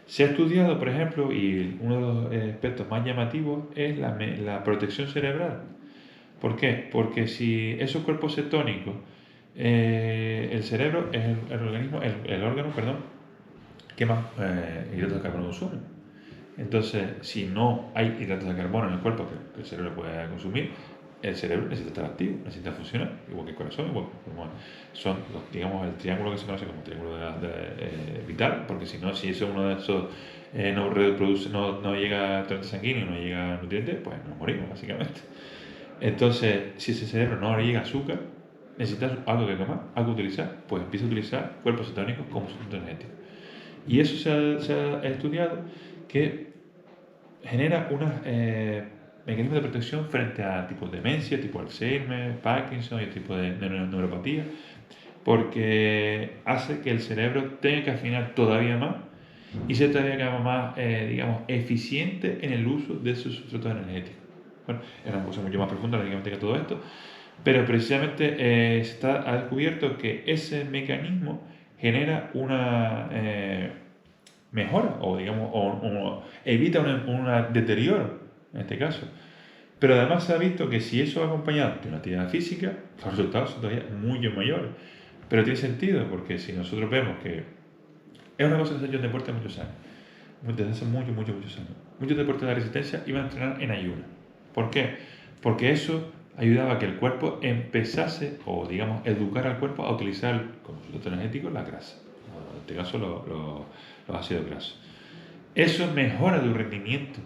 Se ha estudiado, por ejemplo, y uno de los aspectos más llamativos es la protección cerebral. ¿Por qué? Porque si esos cuerpos cetónicos, el cerebro es el órgano, que más hidratos de carbono consume. Entonces, si no hay hidratos de carbono en el cuerpo que el cerebro pueda consumir, el cerebro necesita estar activo, necesita funcionar, igual que el corazón, igual que el pulmón. Son, digamos, el triángulo que se conoce como triángulo vital, porque si no, si eso uno de esos no reproduce, no llega a torrente sanguíneo, no llega a nutrientes, pues nos morimos, básicamente. Entonces, si ese cerebro no le llega azúcar, necesita algo que comer, algo que utilizar, pues empieza a utilizar cuerpos cetónicos como sustrato energético. Y eso se ha estudiado que genera unos mecanismos de protección frente a tipos de demencia, tipo Alzheimer, Parkinson y el tipo de neuropatía, porque hace que el cerebro tenga que afinar todavía más y ser todavía más, digamos, eficiente en el uso de sus sustratos energéticos. Bueno, es una cosa mucho más profunda, lógicamente, que todo esto, pero precisamente ha descubierto que ese mecanismo genera una mejora o, digamos, o evita un deterioro en este caso. Pero además se ha visto que si eso va acompañado de una actividad física, los resultados son todavía mucho mayores. Pero tiene sentido, porque si nosotros vemos que es una cosa que se ha hecho en deporte muchos años, desde hace muchos años. Muchos deportes de resistencia iban a entrenar en ayuno. ¿Por qué? Porque eso ayudaba a que el cuerpo empezase, o digamos, educar al cuerpo a utilizar como sustrato energético la grasa, en este caso los ácidos grasos. Eso mejora tu rendimiento,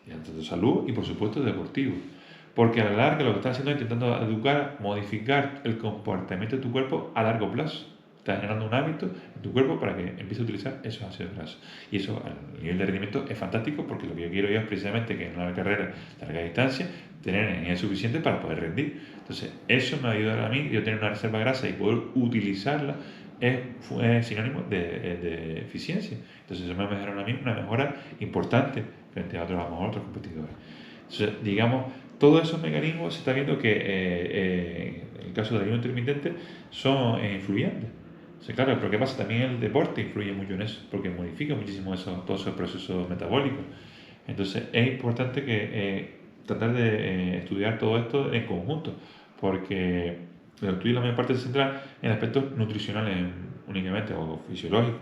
tanto de salud y por supuesto deportivo, porque a la larga lo que estás haciendo es intentando educar, modificar el comportamiento de tu cuerpo a largo plazo. Estás generando un hábito en tu cuerpo para que empiece a utilizar esos ácidos grasos. Y eso a nivel de rendimiento es fantástico, porque lo que yo quiero yo es precisamente que en una carrera de larga distancia tener energía suficiente para poder rendir. Entonces eso me ayuda a mí, yo tener una reserva de grasa y poder utilizarla es sinónimo de eficiencia. Entonces eso me va a a mí una mejora importante frente a otros competidores. Entonces, digamos, todos esos mecanismos se está viendo que en el caso del ayuno intermitente son influyentes. Sí, claro, pero ¿qué pasa? También el deporte influye mucho en eso, porque modifica muchísimo todos esos procesos metabólicos. Entonces es importante que tratar de estudiar todo esto en conjunto, porque el estudio la mayor parte se centra en aspectos nutricionales únicamente o fisiológicos.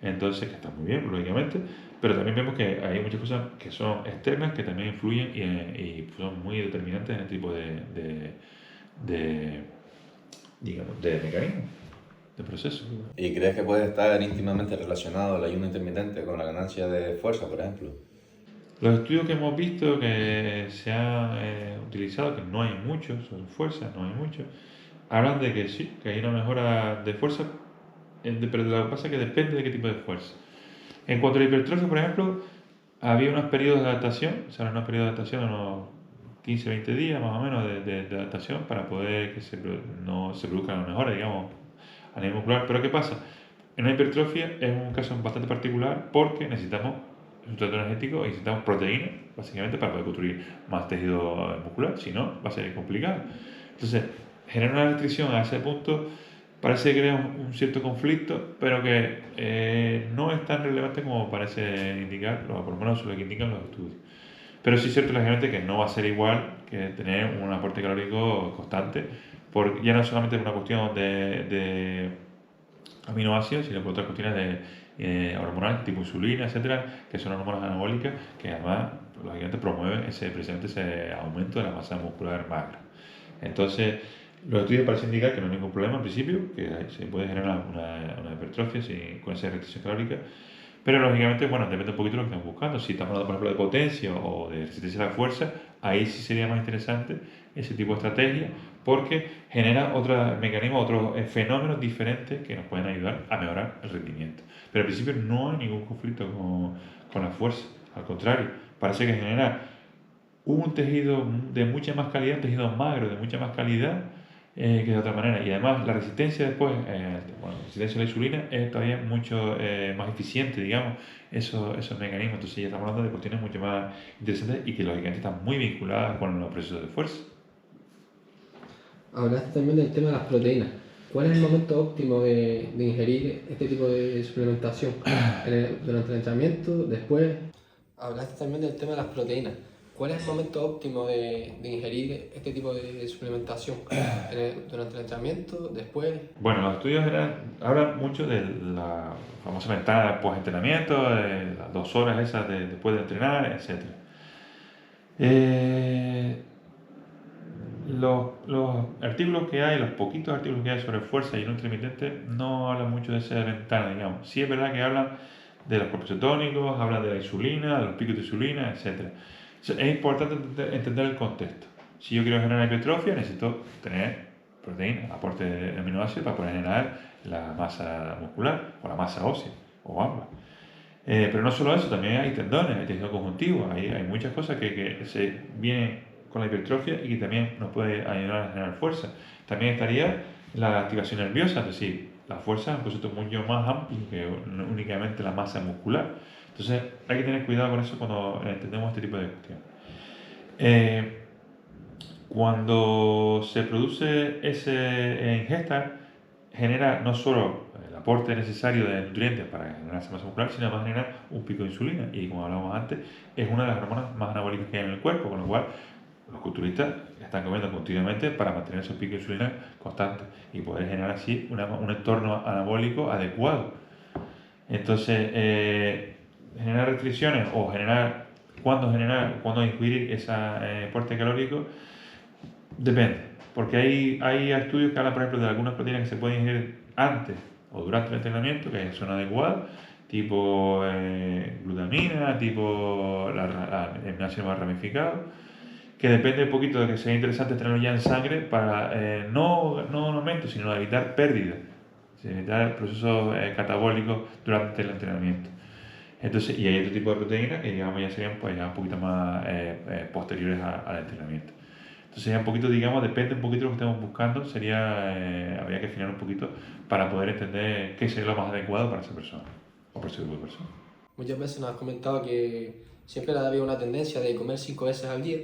Entonces, que está muy bien, lógicamente, pero también vemos que hay muchas cosas que son externas que también influyen y son muy determinantes en este tipo de, digamos, de mecanismos, de procesos. ¿Y crees que puede estar íntimamente relacionado el ayuno intermitente con la ganancia de fuerza, por ejemplo? Los estudios que hemos visto que se han utilizado, que no hay muchos, sobre fuerza, no hay muchos, hablan de que sí, que hay una mejora de fuerza, pero lo que pasa es que depende de qué tipo de fuerza. En cuanto a la hipertrofia, por ejemplo, había unos periodos de adaptación, o sea, unos periodos de adaptación, unos 15, 20 días más o menos de adaptación para poder que no se produzcan las mejoras, digamos, a nivel muscular. Pero ¿qué pasa? En una hipertrofia es un caso bastante particular porque necesitamos sustrato energético y necesitamos proteínas, básicamente, para poder construir más tejido muscular. Si no, va a ser complicado. Entonces, generar una restricción a ese punto parece que crea un cierto conflicto, pero que no es tan relevante como parece indicar, o por lo menos lo que indican los estudios. Pero sí es cierto, lógicamente, que no va a ser igual que tener un aporte calórico constante, ya no solamente por una cuestión de aminoácidos, sino por otras cuestiones hormonales, tipo insulina, etcétera, que son hormonas anabólicas que además, lógicamente, promueven precisamente ese aumento de la masa muscular magra. Entonces, los estudios parecen indicar que no hay ningún problema en principio, que se puede generar una hipertrofia con esa restricción calórica, pero lógicamente, bueno, depende un poquito de lo que estamos buscando. Si estamos hablando, por ejemplo, de potencia o de resistencia a la fuerza, ahí sí sería más interesante ese tipo de estrategia, porque genera otros mecanismos, otros fenómenos diferentes que nos pueden ayudar a mejorar el rendimiento. Pero al principio no hay ningún conflicto con la fuerza, al contrario, parece que genera un tejido de mucha más calidad, un tejido magro de mucha más calidad que de otra manera. Y además la resistencia después, la resistencia a la insulina es todavía mucho más eficiente, digamos, esos mecanismos. Entonces ya estamos hablando de cuestiones mucho más interesantes y que lógicamente están muy vinculadas con los procesos de fuerza. Hablaste también del tema de las proteínas. ¿Cuál es el momento óptimo de ingerir este tipo de suplementación? ¿Durante el entrenamiento? ¿Después? Hablaste también del tema de las proteínas. ¿Cuál es el momento óptimo de ingerir este tipo de suplementación? ¿Durante el entrenamiento? ¿Después? Bueno, los estudios hablan mucho de la famosa ventana post-entrenamiento, de las 2 horas esas después de entrenar, etc. Los artículos que hay, los poquitos artículos que hay sobre fuerza y ayuno intermitente no hablan mucho de esa ventana, digamos. Sí es verdad que hablan de los propios cetónicos, hablan de la insulina, de los picos de insulina, etc. Es importante entender el contexto. Si yo quiero generar hipertrofia, necesito tener proteína, aporte de aminoácidos para poder generar la masa muscular o la masa ósea, o ambas. Pero no solo eso, también hay tendones, hay tejido conjuntivo, hay muchas cosas que se vienen con la hipertrofia y que también nos puede ayudar a generar fuerza. También estaría la activación nerviosa, es decir, la fuerza es un concepto mucho más amplio que únicamente la masa muscular. Entonces hay que tener cuidado con eso cuando entendemos este tipo de cuestiones. Cuando se produce esa ingesta, genera no solo el aporte necesario de nutrientes para generar esa masa muscular, sino además genera un pico de insulina. Y como hablábamos antes, es una de las hormonas más anabólicas que hay en el cuerpo, con lo cual los culturistas están comiendo continuamente para mantener esos picos de insulina constantes y poder generar así un entorno anabólico adecuado. Entonces, generar restricciones o cuándo incluir ese aporte calórico depende, porque hay estudios que hablan, por ejemplo, de algunas proteínas que se pueden ingerir antes o durante el entrenamiento, que son adecuadas, tipo glutamina, tipo el ácido más ramificado, que depende un poquito de que sea interesante tenerlo ya en sangre para no un aumento, sino evitar pérdidas, evitar procesos catabólicos durante el entrenamiento. Entonces, y hay otro tipo de proteínas que digamos ya serían pues, ya un poquito más posteriores al entrenamiento. Entonces ya un poquito, digamos, depende un poquito de lo que estemos buscando, habría que afinar un poquito para poder entender qué sería lo más adecuado para esa persona o para ese grupo de personas. Muchas veces nos has comentado que siempre ha habido una tendencia de comer 5 veces al día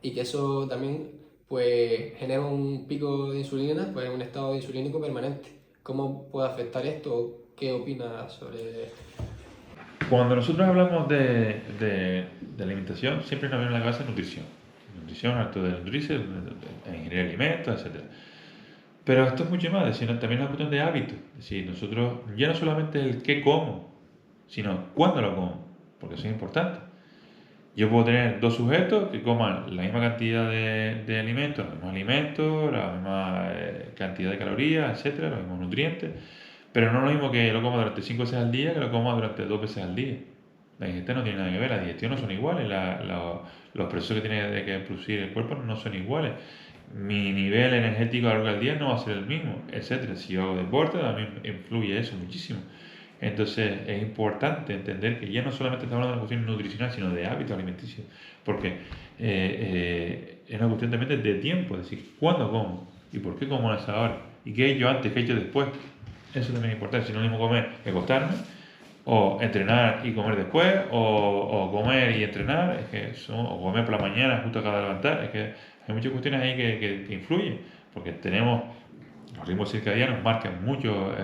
y que eso también pues genera un pico de insulina, pues un estado insulínico permanente. ¿Cómo puede afectar esto? ¿Qué opinas sobre esto? Cuando nosotros hablamos de alimentación, siempre nos viene a la cabeza nutrición. Nutrición, acto de nutrirse, ingerir alimentos, etcétera. Pero esto es mucho más, sino también es una cuestión de hábito. Es decir, nosotros ya no solamente el qué como, sino cuándo lo como, porque eso es importante. Yo puedo tener dos sujetos que coman la misma cantidad de alimentos, los mismos alimentos, la misma cantidad de calorías, etcétera, los mismos nutrientes, pero no es lo mismo que lo coma durante 5 veces al día que lo coma durante 2 veces al día. La digestión no tiene nada que ver, la digestión no son iguales, los procesos que tiene que producir el cuerpo no son iguales. Mi nivel energético a lo largo del día no va a ser el mismo, etcétera. Si yo hago deporte, también influye eso muchísimo. Entonces es importante entender que ya no solamente estamos hablando de una cuestión nutricional, sino de hábitos alimenticios, porque es una cuestión también de tiempo, es decir, ¿cuándo como? ¿Y por qué como a esa hora? ¿Y qué he hecho antes? ¿Qué he hecho después? Eso también es importante, si no es lo mismo comer que acostarme, o entrenar y comer después, o comer y entrenar, o comer por la mañana justo acaba de levantar, es que hay muchas cuestiones ahí que influyen, porque tenemos los ritmos circadianos marcan mucho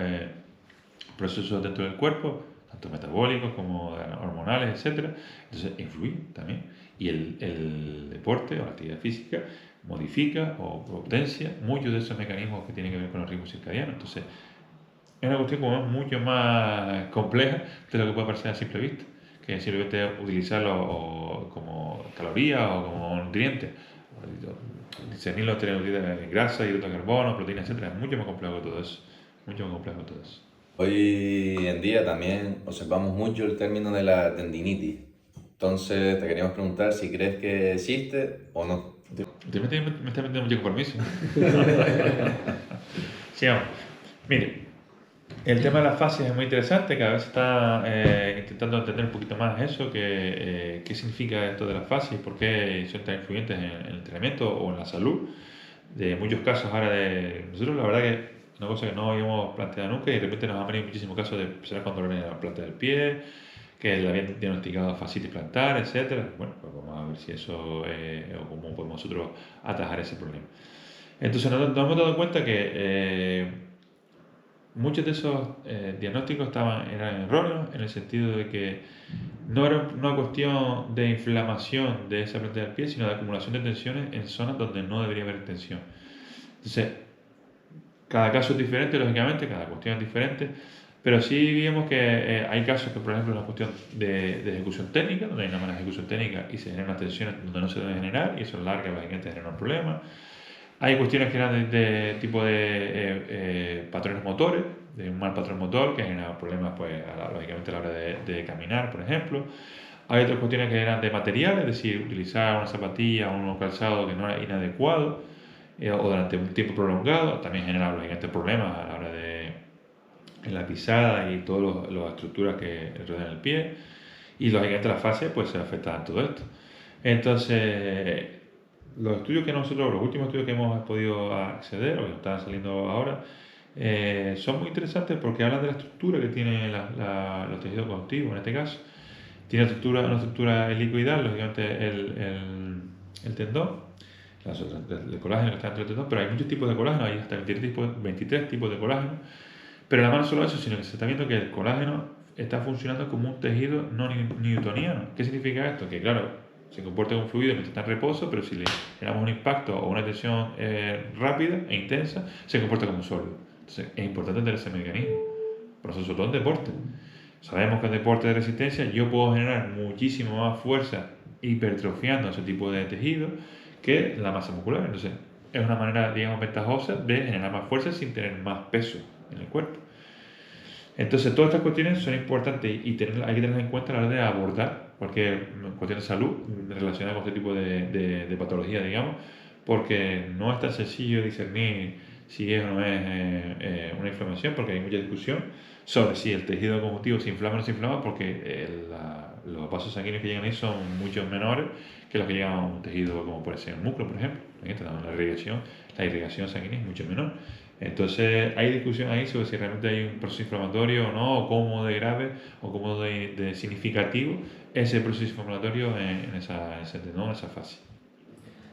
procesos dentro del cuerpo, tanto metabólicos como hormonales, etcétera. Entonces influye también. Y el deporte o la actividad física modifica o potencia muchos de esos mecanismos que tienen que ver con los ritmos circadianos. Entonces es una cuestión como mucho más compleja de lo que puede parecer a simple vista, que simplemente utilizarlo como calorías o como nutrientes. Discernirlo entre grasa, hidratos de carbono, proteínas, etcétera, es mucho más complejo que todo eso. Mucho más complejo que todo eso. Hoy en día también observamos mucho el término de la tendinitis. Entonces te queríamos preguntar si crees que existe o no. Me está metiendo mucho compromiso. Sí, vamos. Mire, el tema de las fases es muy interesante, cada vez se está intentando entender un poquito más eso, qué significa esto de las fases y por qué son tan influyentes en el entrenamiento o en la salud. De muchos casos ahora nosotros la verdad que es una cosa que no habíamos planteado nunca y de repente nos han venido muchísimos casos de personas con dolores en la planta del pie, que le habían diagnosticado fascitis plantar, etcétera. Bueno, pues vamos a ver si eso o cómo podemos nosotros atajar ese problema. Entonces nos hemos dado cuenta que muchos de esos diagnósticos eran erróneos en el sentido de que no era una cuestión de inflamación de esa planta del pie, sino de acumulación de tensiones en zonas donde no debería haber tensión. Entonces, cada caso es diferente, lógicamente, cada cuestión es diferente, pero sí vemos que hay casos que, por ejemplo, es una cuestión de ejecución técnica, donde hay una mala ejecución técnica y se generan tensiones donde no se deben generar, y eso a la larga, lógicamente, genera un problema. Hay cuestiones que eran de tipo de patrones motores, de un mal patrón motor que genera problemas, pues, lógicamente, a la hora de caminar, por ejemplo. Hay otras cuestiones que eran de material, es decir, utilizar una zapatilla o un calzado que no era inadecuado o durante un tiempo prolongado, también genera, lógicamente, problemas a la hora de en la pisada y todas las estructuras que rodean el pie. Y, lógicamente, la fase pues se afecta a todo esto. Entonces, los últimos estudios que hemos podido acceder o que están saliendo ahora, son muy interesantes porque hablan de la estructura que tienen los tejidos conectivos, en este caso. Tiene una estructura helicoidal, lógicamente el tendón, el colágeno que está dentro del tendón, pero hay muchos tipos de colágeno, hay hasta 23 tipos de colágeno. Pero además no solo eso, sino que se está viendo que el colágeno está funcionando como un tejido no newtoniano. ¿Qué significa esto? Que claro, se comporta como un fluido mientras está en reposo, pero si le generamos un impacto o una tensión rápida e intensa, se comporta como un sólido. Entonces es importante entender ese mecanismo. Por eso, sobre todo en deporte. Sabemos que en deporte de resistencia yo puedo generar muchísimo más fuerza hipertrofiando ese tipo de tejido que la masa muscular. Entonces es una manera, digamos, ventajosa de generar más fuerza sin tener más peso en el cuerpo. Entonces todas estas cuestiones son importantes y hay que tenerlas en cuenta a la hora de abordar cualquier cuestión de salud relacionada con este tipo de patología, digamos, porque no es tan sencillo discernir si es o no es una inflamación, porque hay mucha discusión sobre si el tejido conjuntivo se inflama o no se inflama, porque los vasos sanguíneos que llegan ahí son mucho menores que los que llegan a un tejido como puede ser el músculo, por ejemplo. La irrigación sanguínea es mucho menor. Entonces hay discusión ahí sobre si realmente hay un proceso inflamatorio o no, o cómo de grave o cómo de significativo ese proceso inflamatorio en ese tendón, en esa fase.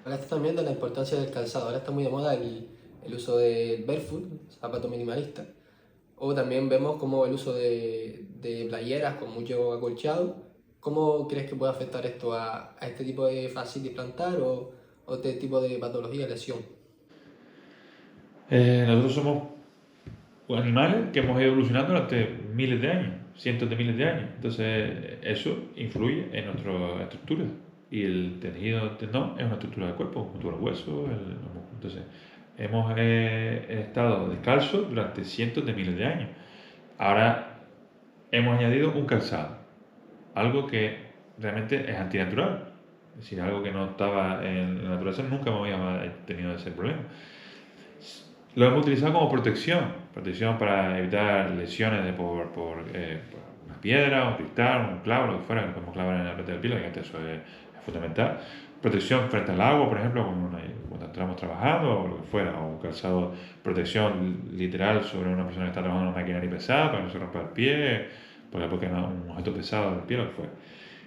Hablaste también de la importancia del calzado. Ahora está muy de moda el uso del barefoot, zapato minimalista. O también vemos como el uso de playeras con mucho acolchado. ¿Cómo crees que puede afectar esto a este tipo de fascitis plantar o este tipo de patología, lesión? Nosotros somos animales que hemos ido evolucionando durante miles de años, cientos de miles de años. Entonces, eso influye en nuestra estructura. Y el tejido tendón es una estructura del cuerpo, junto a los huesos. Entonces, hemos estado descalzos durante cientos de miles de años. Ahora hemos añadido un calzado, algo que realmente es antinatural. Es decir, algo que no estaba en la naturaleza, nunca me había tenido ese problema. Lo hemos utilizado como protección para evitar lesiones por una piedra, un cristal, un clavo, lo que fuera, que podemos clavar en la parte del pie, que eso es fundamental. Protección frente al agua, por ejemplo, cuando estamos trabajando o lo que fuera, o un calzado, protección literal sobre una persona que está trabajando en una maquinaria pesada para que no se rompa el pie, porque es un objeto pesado del pie, lo que fuera.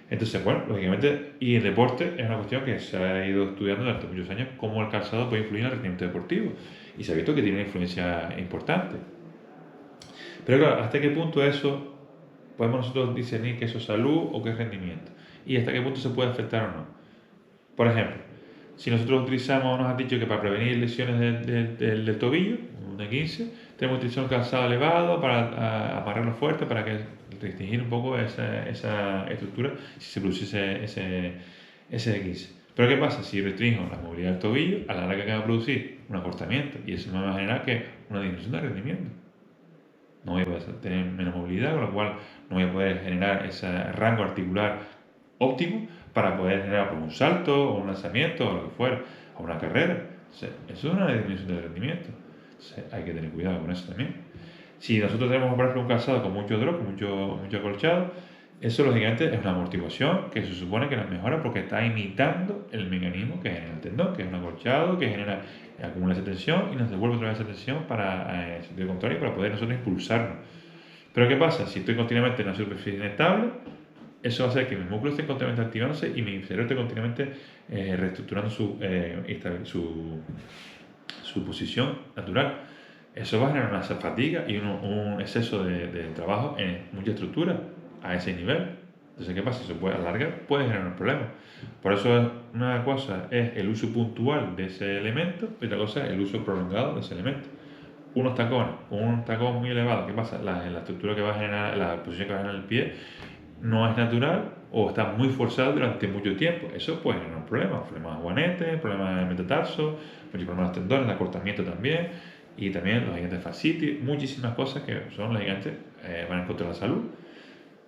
Entonces, bueno, lógicamente, y el deporte es una cuestión que se ha ido estudiando durante muchos años, cómo el calzado puede influir en el rendimiento deportivo. Y se ha visto que tiene una influencia importante. Pero claro, ¿hasta qué punto eso podemos nosotros discernir que eso es salud o que es rendimiento? Y hasta qué punto se puede afectar o no. Por ejemplo, si nosotros utilizamos, nos han dicho que para prevenir lesiones del tobillo, un 15, tenemos que utilizar un calzado elevado para amarrarlo fuerte, para que restringir un poco esa estructura si se produciese ese 15. Pero ¿qué pasa? Si restringo la movilidad del tobillo, a la larga que va a producir un acortamiento y eso me va a generar que una disminución de rendimiento. No voy a poder tener menos movilidad, con lo cual no voy a poder generar ese rango articular óptimo para poder generar pues, un salto o un lanzamiento o lo que fuera, o una carrera. Entonces, eso es una disminución de rendimiento. Entonces, hay que tener cuidado con eso también. Si nosotros tenemos, por ejemplo, un calzado con mucho drop, mucho acolchado, eso lógicamente es una amortiguación que se supone que nos mejora porque está imitando el mecanismo que genera el tendón, que es un acolchado, que genera, acumula esa tensión y nos devuelve otra vez esa tensión para, en sentido contrario, para poder nosotros impulsarnos. Pero ¿qué pasa? Si estoy continuamente en una superficie inestable, eso va a hacer que mi músculo esté continuamente activándose y mi cerebro esté continuamente reestructurando su posición natural. Eso va a generar una fatiga y un exceso de trabajo en mucha estructura a ese nivel. Entonces, ¿qué pasa? Si se puede alargar, puede generar un problema. Por eso, una cosa es el uso puntual de ese elemento y otra cosa es el uso prolongado de ese elemento. Unos tacones, un tacón muy elevado, ¿qué pasa? La estructura que va a generar, la posición que va a generar el pie, no es natural o está muy forzado durante mucho tiempo. Eso puede generar un problema. Problemas de guanete, problemas de metatarso, muchos problemas de tendones, de acortamiento también. Y también los gigantes fascitis, muchísimas cosas que son los gigantes van en contra de la salud.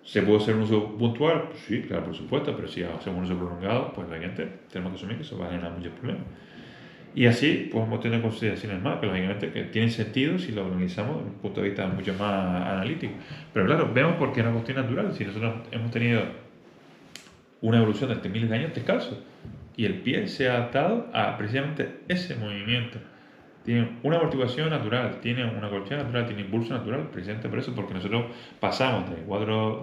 ¿Se puede hacer un uso puntual? Pues sí, claro, por supuesto, pero si hacemos un uso prolongado, pues los gigantes tenemos que asumir que eso va a generar muchos problemas. Y así podemos tener consideraciones más, que lógicamente que tienen sentido si lo analizamos desde un punto de vista mucho más analítico. Pero claro, vemos por qué es una cuestión natural. Si nosotros hemos tenido una evolución de miles de años descalzos y el pie se ha adaptado a precisamente ese movimiento. Tiene una amortiguación natural, tiene una colchón natural, tiene impulso natural, precisamente por eso, porque nosotros pasamos de cuatro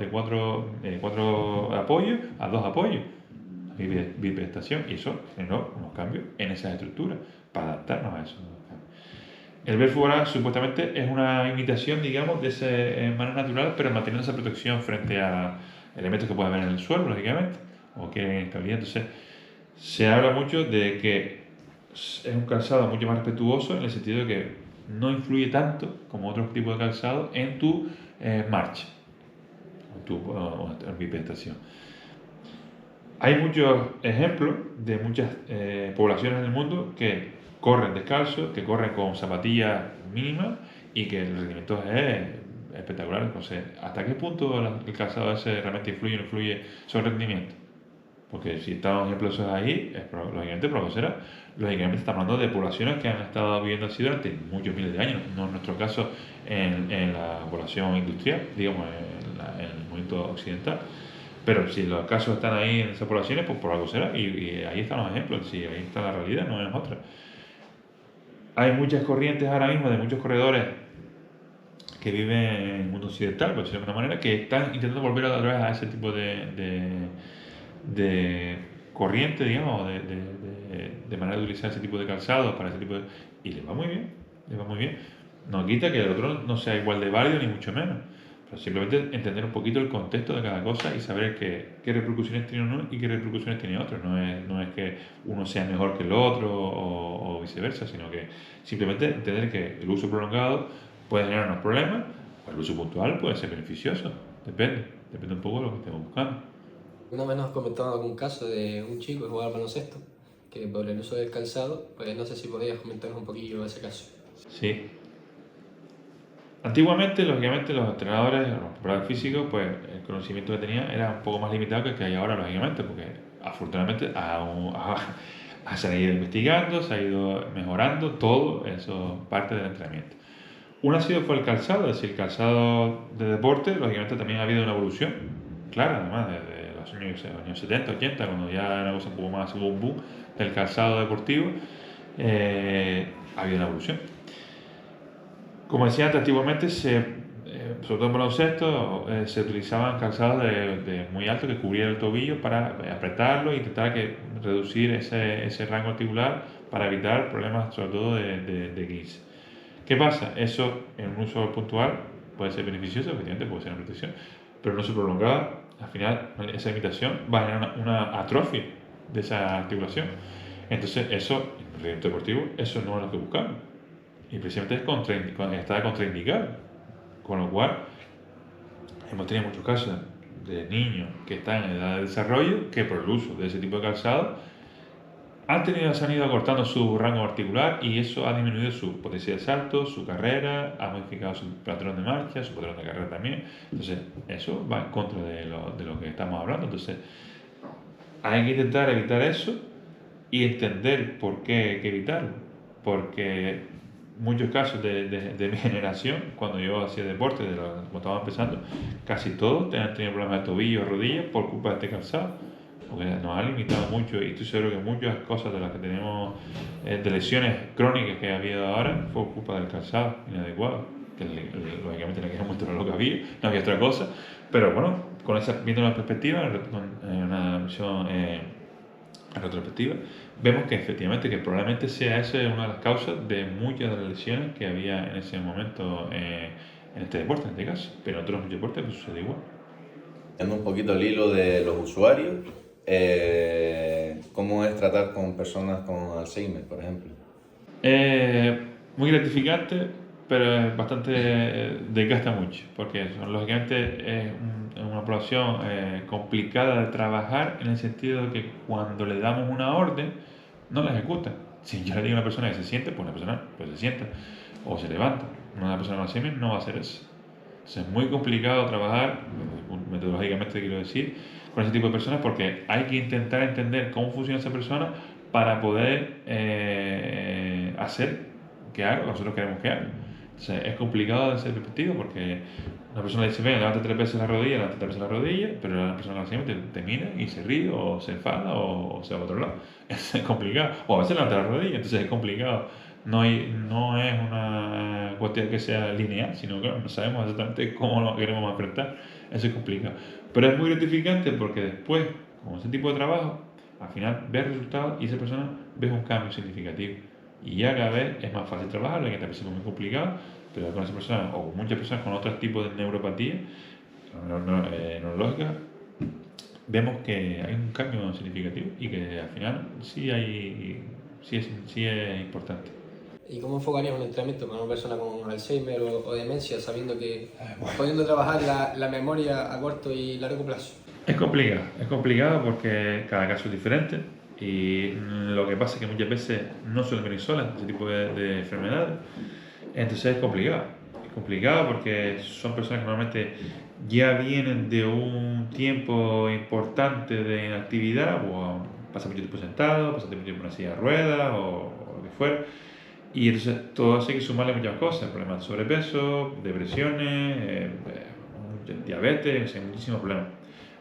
apoyos a dos apoyos, bipedestación, y eso generó unos cambios en esas estructuras para adaptarnos a eso. El Barefoot oral supuestamente es una imitación, digamos, de esa manera natural, pero manteniendo esa protección frente a elementos que puede haber en el suelo, lógicamente, o que hay inestabilidad. Entonces, se habla mucho de que es un calzado mucho más respetuoso en el sentido de que no influye tanto como otros tipos de calzado en tu marcha o en bipedestación. Hay muchos ejemplos de muchas poblaciones en el mundo que corren descalzos, que corren con zapatillas mínimas y que el rendimiento es espectacular. Entonces, ¿hasta qué punto el calzado ese realmente influye o no influye sobre el rendimiento? Porque si están ejemplos esos ahí, lógicamente, profesora, lógicamente estamos hablando de poblaciones que han estado viviendo así durante muchos miles de años, no en nuestro caso en la población industrial, digamos, en el movimiento occidental. Pero si los casos están ahí en esas poblaciones, pues por algo será, y ahí están los ejemplos, si ahí está la realidad, no es otra. Hay muchas corrientes ahora mismo de muchos corredores que viven en el mundo occidental, por decirlo de alguna manera, que están intentando volver otra vez a ese tipo de corriente, digamos, de manera de utilizar ese tipo de calzado para ese tipo de... Y les va muy bien, les va muy bien. No quita que el otro no sea igual de válido ni mucho menos. Pero simplemente entender un poquito el contexto de cada cosa y saber qué repercusiones tiene uno y qué repercusiones tiene otro. No es que uno sea mejor que el otro o viceversa, sino que simplemente entender que el uso prolongado puede generar unos problemas o el uso puntual puede ser beneficioso. Depende un poco de lo que estemos buscando. Una vez nos comentaba algún caso de un chico que jugaba al baloncesto, que por el uso del calzado, pues no sé si podías comentarnos un poquillo ese caso. Sí. Antiguamente, lógicamente, los entrenadores, los preparadores físicos, pues el conocimiento que tenían era un poco más limitado que el que hay ahora, lógicamente, porque afortunadamente se ha ido investigando, se ha ido mejorando todo eso, parte del entrenamiento. Una ha sido fue el calzado, es decir, el calzado de deporte, lógicamente también ha habido una evolución, claro, además, desde los años 70, 80, cuando ya era una cosa un poco más boom del calzado deportivo, ha habido una evolución. Como decía antes, antiguamente, sobre todo en baloncesto, se utilizaban calzados de muy alto que cubrieran el tobillo para apretarlo e intentar reducir ese rango articular para evitar problemas, sobre todo de guince. ¿Qué pasa? Eso en un uso puntual puede ser beneficioso, efectivamente puede ser una protección, pero en un uso prolongado, al final, esa limitación va a generar una atrofia de esa articulación. Entonces, eso, en el rendimiento deportivo, eso no es lo que buscamos. Y precisamente está contraindicado. Con lo cual, hemos tenido muchos casos de niños que están en edad de desarrollo que por el uso de ese tipo de calzado se han ido acortando su rango articular y eso ha disminuido su potencia de salto, su carrera, ha modificado su patrón de marcha, su patrón de carrera también. Entonces, eso va en contra de lo que estamos hablando. Entonces, hay que intentar evitar eso y entender por qué hay que evitarlo. Porque muchos casos de mi generación, cuando yo hacía deporte, cuando estaba empezando, casi todos han tenido problemas de tobillo o rodillas por culpa de este calzado, porque nos ha limitado mucho y estoy seguro que muchas cosas de las que tenemos, de lesiones crónicas que ha habido ahora, fue por culpa del calzado inadecuado, que lógicamente le quedó mucho lo que había, no había otra cosa, pero bueno, viendo una perspectiva, una visión en retrospectiva, vemos que efectivamente que probablemente sea esa una de las causas de muchas de las lesiones que había en ese momento en este deporte, en este caso, pero en otros deportes pues, sucede igual. Yendo un poquito al hilo de los usuarios, ¿cómo es tratar con personas con Alzheimer, por ejemplo? Muy gratificante, pero es bastante desgasta mucho, porque lógicamente es una población complicada de trabajar en el sentido de que cuando le damos una orden, no la ejecuta. Si yo le digo a una persona que se siente, pues una persona pues se sienta o se levanta. Una persona con Alzheimer no va a hacer eso. Entonces es muy complicado trabajar, metodológicamente quiero decir, con ese tipo de personas porque hay que intentar entender cómo funciona esa persona para poder hacer que haga lo que nosotros queremos que haga. Entonces es complicado desde esa perspectiva porque una persona le dice, venga, levanta 3 veces la rodilla, levanta 3 veces la rodilla, pero la persona con Alzheimer te mira y se ríe o se enfada o se va a otro lado. Es complicado. O a veces levanta la rodilla, entonces es complicado. No es una cuestión que sea lineal, sino que no sabemos exactamente cómo lo queremos enfrentar. Eso es complicado. Pero es muy gratificante porque después, con ese tipo de trabajo, al final ves resultados y esa persona ves un cambio significativo. Y ya cada vez es más fácil trabajar, que también es muy complicado, pero con esa persona o con muchas personas con otros tipos de neuropatía neurológica, vemos que hay un cambio significativo y que al final sí es importante. ¿Y cómo enfocarías un entrenamiento con una persona con Alzheimer o demencia, sabiendo que pudiendo trabajar la memoria a corto y largo plazo? Es complicado porque cada caso es diferente y lo que pasa es que muchas veces no suelen venir solas ese tipo de enfermedades, entonces es complicado porque son personas que normalmente ya vienen de un tiempo importante de inactividad o pasan mucho tiempo sentado, pasan mucho tiempo en una silla de ruedas o lo que fuera. Y entonces todo eso hay que sumarle muchas cosas, problemas de sobrepeso, depresiones, diabetes, hay muchísimos problemas.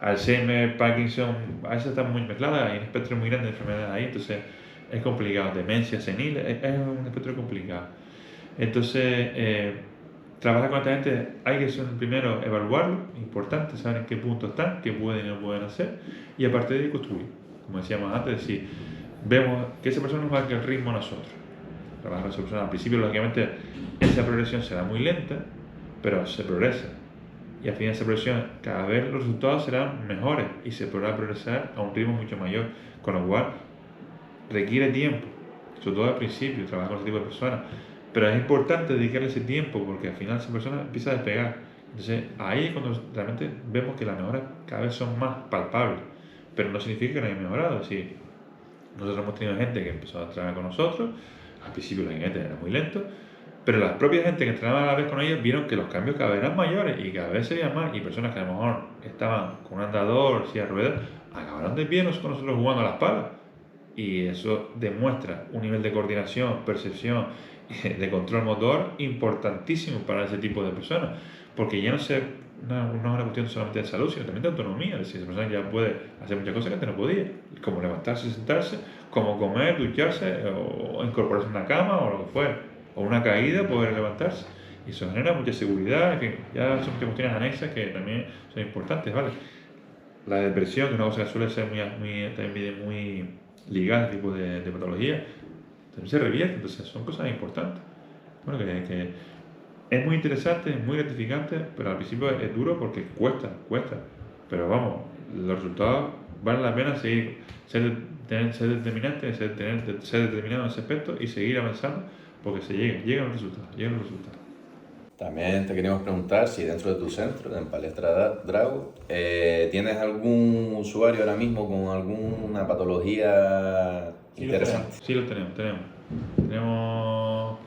Alzheimer, Parkinson, a veces están muy mezcladas, hay un espectro muy grande de enfermedades ahí, entonces es complicado. Demencia senil, es un espectro complicado. Entonces, trabajar con esta gente hay que primero evaluarlo, importante, saber en qué punto están, qué pueden y no pueden hacer, y a partir de ahí construir. Como decíamos antes, decir, vemos que esa persona nos va a dar el ritmo a nosotros. trabajar con esa persona. Al principio, lógicamente, esa progresión será muy lenta, pero se progresa. Y al final de esa progresión, cada vez los resultados serán mejores y se podrá progresar a un ritmo mucho mayor, con lo cual requiere tiempo, sobre todo al principio, trabajar con ese tipo de personas. Pero es importante dedicarle ese tiempo porque al final esa persona empieza a despegar. Entonces ahí es cuando realmente vemos que las mejoras cada vez son más palpables, pero no significa que no haya mejorado. Es decir, nosotros hemos tenido gente que empezó a trabajar con nosotros, al principio la gente era muy lento, pero la propia gente que entrenaba a la vez con ellos vieron que los cambios cada vez eran mayores y cada vez se veían más, y personas que a lo mejor estaban con un andador, silla de ruedas, acabaron de pie con nosotros jugando a las palas. Y eso demuestra un nivel de coordinación, percepción, de control motor importantísimo para ese tipo de personas, porque ya no es una cuestión solamente de salud, sino también de autonomía. Es decir, esa persona ya puede hacer muchas cosas que antes no podía, como levantarse, sentarse, como comer, ducharse, o incorporarse en una cama, o lo que fuera, o una caída, poder levantarse. Y eso genera mucha seguridad, en fin, ya son muchas cuestiones anexas que también son importantes, ¿vale? La depresión, que es una cosa que suele ser también muy ligada a este tipo de patología, también se revierte. Entonces son cosas importantes. Bueno, que es muy interesante, es muy gratificante, pero al principio es duro porque cuesta. Pero vamos, los resultados valen la pena seguir, ser determinante, ser determinado en ese aspecto y seguir avanzando porque llegan los resultados. También te queríamos preguntar si dentro de tu centro, en Palestra Drago, ¿tienes algún usuario ahora mismo con alguna patología interesante? Sí, los tenemos. Tenemos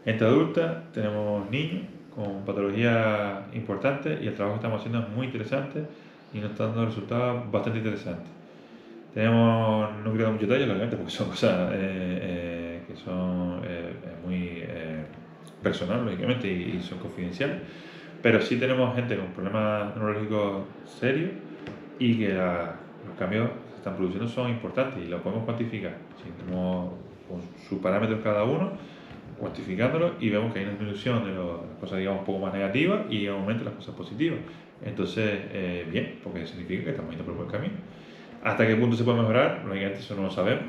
gente adulta, tenemos niños con patologías importantes y el trabajo que estamos haciendo es muy interesante y nos está dando resultados bastante interesantes. No quiero dar mucho detalle, obviamente, porque son cosas que son muy personales, lógicamente, y son confidenciales, pero sí tenemos gente con problemas neurológicos serios y que los cambios que se están produciendo son importantes y los podemos cuantificar. Si tenemos con sus parámetros cada uno, cuantificándolo, y vemos que hay una disminución de las cosas, digamos, un poco más negativas y un aumento de las cosas positivas. Entonces, bien, porque significa que estamos yendo por el buen camino. ¿Hasta qué punto se puede mejorar? Lógicamente eso no lo sabemos,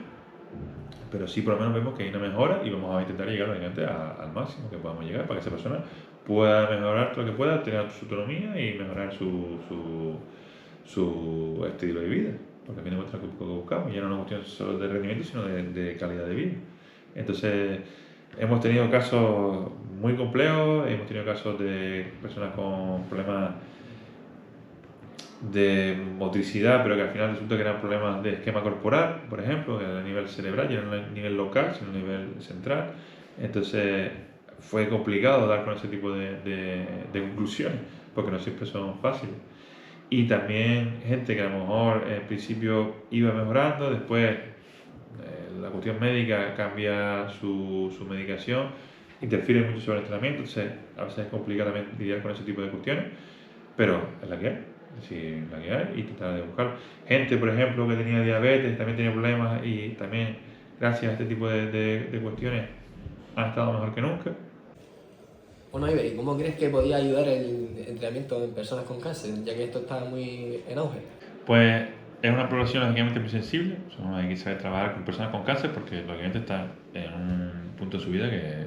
pero sí por lo menos vemos que hay una mejora y vamos a intentar llegar lógicamente al máximo que podamos llegar para que esa persona pueda mejorar todo lo que pueda, tener su autonomía y mejorar su estilo de vida, porque a fin de cuentas es lo que buscamos, ya no es una cuestión solo de rendimiento, sino de calidad de vida. Entonces, hemos tenido casos muy complejos, hemos tenido casos de personas con problemas de motricidad, pero que al final resulta que eran problemas de esquema corporal, por ejemplo, a nivel cerebral, ya no a nivel local, sino a nivel central. Entonces fue complicado dar con ese tipo de conclusiones, porque no siempre son fáciles. Y también gente que a lo mejor en principio iba mejorando, después la cuestión médica cambia su medicación, interfiere mucho sobre el entrenamiento, entonces a veces es complicado también lidiar con ese tipo de cuestiones, pero es la que hay. Es decir, la que hay, y tratar de buscar. Gente, por ejemplo, que tenía diabetes, también tenía problemas, y también gracias a este tipo de cuestiones han estado mejor que nunca. Bueno, Iber, ¿y cómo crees que podía ayudar el entrenamiento en personas con cáncer, ya que esto está muy en auge? Pues es una población lógicamente muy sensible, hay que saber trabajar con personas con cáncer porque lógicamente están en un punto de su vida que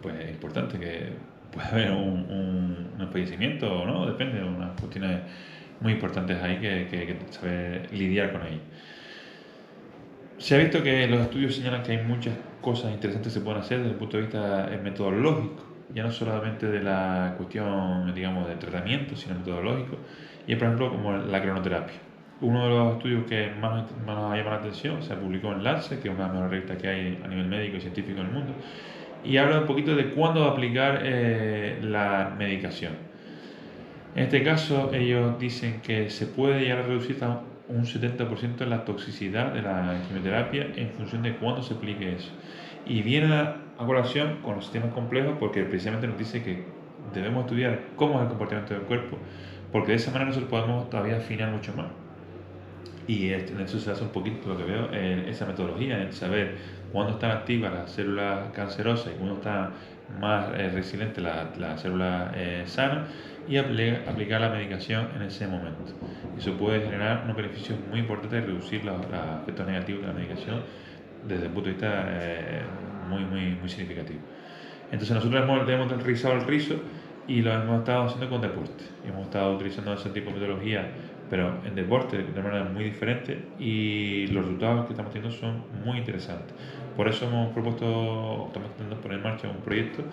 pues es importante, que puede haber un fallecimiento o no, depende de unas cuestiones muy importantes ahí que hay que saber lidiar con ellas. Se ha visto que los estudios señalan que hay muchas cosas interesantes que se pueden hacer desde el punto de vista metodológico, ya no solamente de la cuestión, digamos, del tratamiento, sino metodológico, y por ejemplo como la cronoterapia. Uno de los estudios que más nos ha llamado la atención se publicó en Lancet, que es una de las mejores revistas que hay a nivel médico y científico en el mundo, y habla un poquito de cuándo aplicar la medicación. En este caso, ellos dicen que se puede llegar a reducir hasta un 70% la toxicidad de la quimioterapia en función de cuándo se aplique eso. Y viene a colación con los sistemas complejos porque precisamente nos dice que debemos estudiar cómo es el comportamiento del cuerpo, porque de esa manera nosotros podemos todavía afinar mucho más. Y en eso se hace un poquito lo que veo en esa metodología, en saber cuándo están activas las células cancerosas y cuándo está más resiliente la célula sana, y aplicar la medicación en ese momento. Eso puede generar unos beneficios muy importantes de reducir los efectos negativos de la medicación desde el punto de vista muy significativo. Entonces nosotros hemos aterrizado el rizo y lo hemos estado haciendo con deporte. Hemos estado utilizando ese tipo de metodología, pero en deporte de manera muy diferente, y los resultados que estamos teniendo son muy interesantes. Por eso estamos intentando poner en marcha un proyecto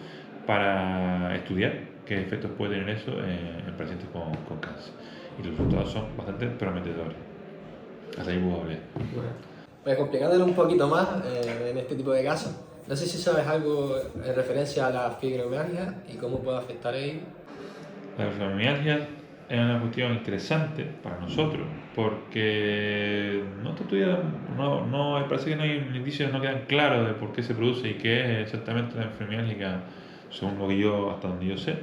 para estudiar qué efectos puede tener eso en pacientes con cáncer. Y los resultados son bastante prometedores. Hasta ahí puedo hablar. Bueno, pues complicándolo un poquito más en este tipo de casos, no sé si sabes algo en referencia a la fibromialgia y cómo puede afectar a ello. La fibromialgia es una cuestión interesante para nosotros porque no está estudiada, parece que no hay indicios, no quedan claros de por qué se produce y qué es exactamente la fibromialgia, según lo que hasta donde yo sé.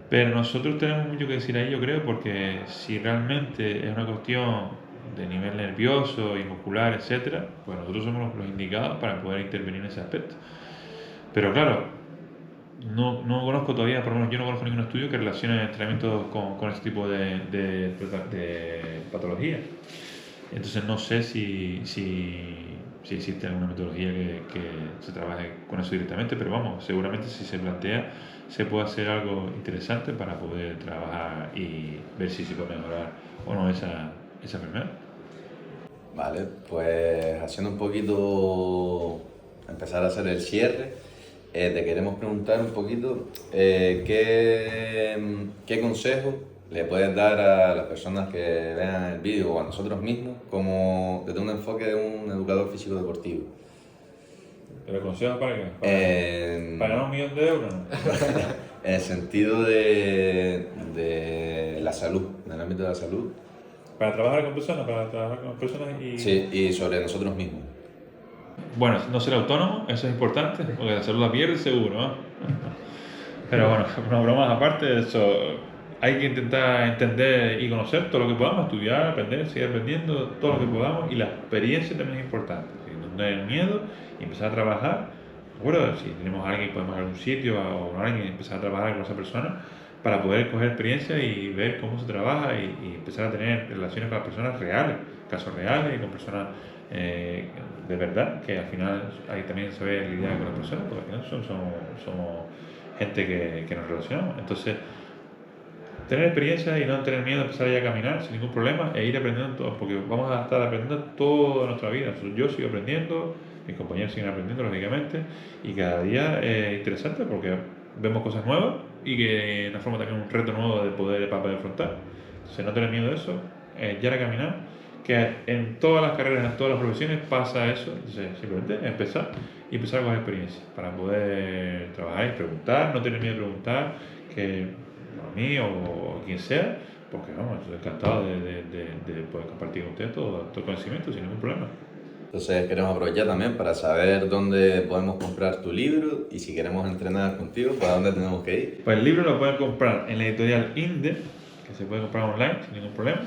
Pero nosotros tenemos mucho que decir ahí, yo creo, porque si realmente es una cuestión de nivel nervioso y muscular, etcétera, pues nosotros somos los indicados para poder intervenir en ese aspecto. Pero claro, no conozco todavía, por lo menos yo no conozco ningún estudio que relacione el entrenamiento con este tipo de patología. Entonces no sé si existe alguna metodología que se trabaje con eso directamente, pero vamos, seguramente si se plantea se puede hacer algo interesante para poder trabajar y ver si se puede mejorar o no esa enfermedad. Vale, pues haciendo un poquito, empezar a hacer el cierre, te queremos preguntar un poquito qué consejo le puedes dar a las personas que vean el vídeo o a nosotros mismos como desde un enfoque de un educador físico deportivo. ¿Pero consejos para qué? ¿Para ganar 1 millón de euros? En el sentido de la salud, en el ámbito de la salud. ¿Para trabajar con personas y...? Sí, y sobre nosotros mismos. Bueno, no ser autónomo, eso es importante, porque la salud la pierde seguro, ¿no? Pero bueno, una broma aparte de eso, hay que intentar entender y conocer todo lo que podamos, estudiar, aprender, seguir aprendiendo todo lo que podamos, y la experiencia también es importante, no tener miedo y empezar a trabajar. Bueno, si tenemos a alguien, podemos ir a algún sitio o a alguien y empezar a trabajar con esa persona para poder coger experiencia y ver cómo se trabaja y empezar a tener relaciones con las personas reales, casos reales y con personas de verdad, que al final hay también saber lidiar con las personas, porque al final somos gente que nos relacionamos. Entonces, tener experiencia y no tener miedo a empezar ya a caminar sin ningún problema e ir aprendiendo todo, porque vamos a estar aprendiendo toda nuestra vida. Yo sigo aprendiendo, mis compañeros siguen aprendiendo, lógicamente, y cada día es interesante porque vemos cosas nuevas y que nos forma también un reto nuevo para poder afrontar. Entonces, no tener miedo de eso, ya a caminar, que en todas las carreras, en todas las profesiones pasa eso. Entonces, simplemente empezar con experiencia para poder trabajar y preguntar, no tener miedo de preguntar, que a mí o quien sea, porque vamos, estoy encantado de poder compartir con ustedes todo el conocimiento sin ningún problema. Entonces queremos aprovechar también para saber dónde podemos comprar tu libro y si queremos entrenar contigo, ¿para dónde tenemos que ir? Pues el libro lo pueden comprar en la editorial Inde, que se puede comprar online sin ningún problema,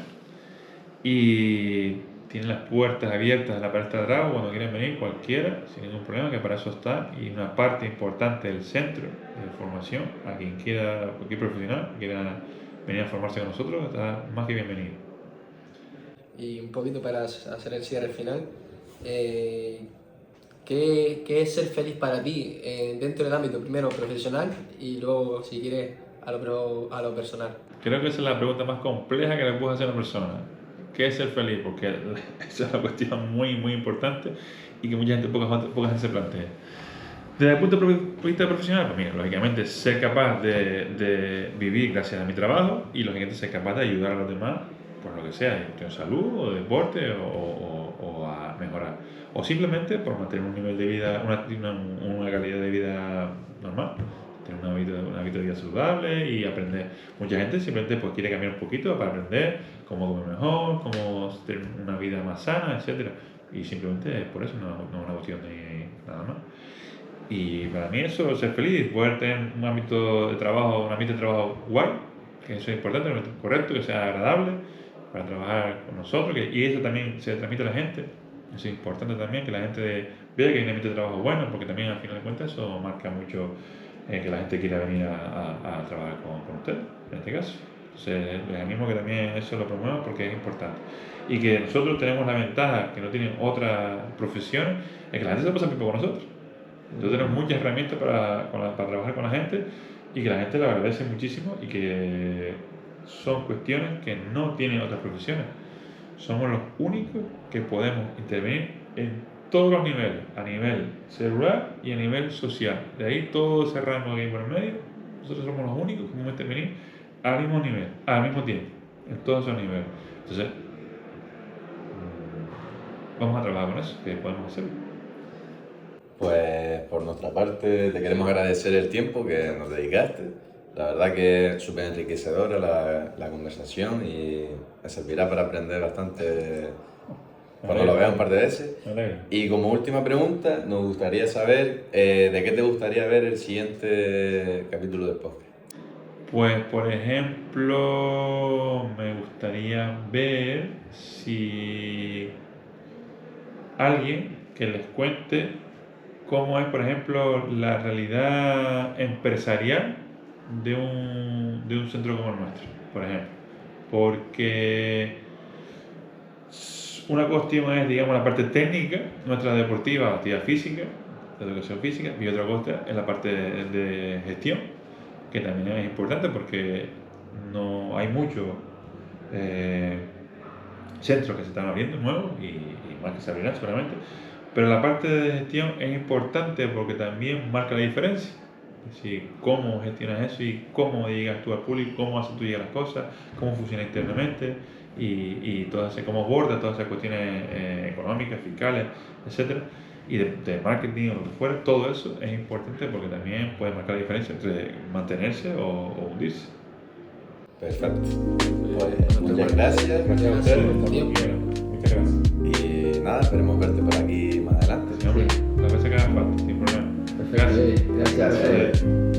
y tiene las puertas abiertas en la parte de atrás cuando quieran venir cualquiera, sin ningún problema, que para eso está, y una parte importante del centro de formación, a quien quiera, cualquier profesional que quiera venir a formarse con nosotros, está más que bienvenido. Y un poquito para hacer el cierre final, ¿qué es ser feliz para ti dentro del ámbito primero profesional y luego, si quieres, a lo personal? Creo que esa es la pregunta más compleja que le puedes hacer a una persona. ¿Qué es ser feliz? Porque esa es una cuestión muy importante y que mucha gente, poca gente se plantea. Desde el punto de vista profesional, pues mira, lógicamente ser capaz de vivir gracias a mi trabajo y lógicamente ser capaz de ayudar a los demás por lo que sea, en cuestión de salud o de deporte o a mejorar. O simplemente por mantener un nivel de vida, una calidad de vida normal, tener una vida de vida saludable y aprender. Mucha gente simplemente pues quiere cambiar un poquito para aprender cómo comer mejor, cómo tener una vida más sana, etcétera. Y simplemente es por eso, no es una cuestión de nada más. Y para mí eso es ser feliz, poder tener un ambiente de trabajo guay, que eso es importante, correcto, que sea agradable para trabajar con nosotros, y eso también se transmite a la gente. Es importante también que la gente vea que hay un ambiente de trabajo bueno, porque también al final de cuentas eso marca mucho que la gente quiera venir a trabajar con usted, en este caso. Entonces, les animo que también eso lo promuevan porque es importante. Y que nosotros tenemos la ventaja que no tienen otras profesiones, es que la gente se pasa tiempo con nosotros. Entonces tenemos muchas herramientas para trabajar con la gente y que la gente lo agradece muchísimo y que son cuestiones que no tienen otras profesiones. Somos los únicos que podemos intervenir en todos los niveles, a nivel celular y a nivel social. De ahí todo ese rango que hay por el medio, nosotros somos los únicos que podemos intervenir al mismo nivel, al mismo tiempo, en todos esos niveles. Entonces, vamos a trabajar con eso, que podemos hacerlo. Pues por nuestra parte te queremos agradecer el tiempo que nos dedicaste. La verdad que es súper enriquecedora la conversación y me servirá para aprender bastante cuando lo vea un par de veces. Y como última pregunta, nos gustaría saber de qué te gustaría ver el siguiente capítulo del podcast. Pues, por ejemplo, me gustaría ver si alguien que les cuente cómo es, por ejemplo, la realidad empresarial de un centro como el nuestro, por ejemplo. Porque una cuestión es, digamos, la parte técnica, nuestra deportiva, actividad física, de educación física, y otra cosa es la parte de gestión, que también es importante porque no hay muchos centros que se están abriendo nuevos y más que se abrirán seguramente, pero la parte de gestión es importante porque también marca la diferencia. Es decir, cómo gestionas eso y cómo llegas tú al público, cómo haces tú llegar las cosas, cómo funciona internamente y cómo aborda todas esas cuestiones económicas, fiscales, etcétera, y de marketing o lo que fuera. Todo eso es importante porque también puede marcar la diferencia entre mantenerse o hundirse. Perfecto. Pues, muchas gracias. Gracias a ustedes. Muchas Muchas gracias. Y nada, esperemos verte por aquí más adelante. Sí, hombre, las veces que haga falta, sin problema. Perfecto. Gracias. Gracias.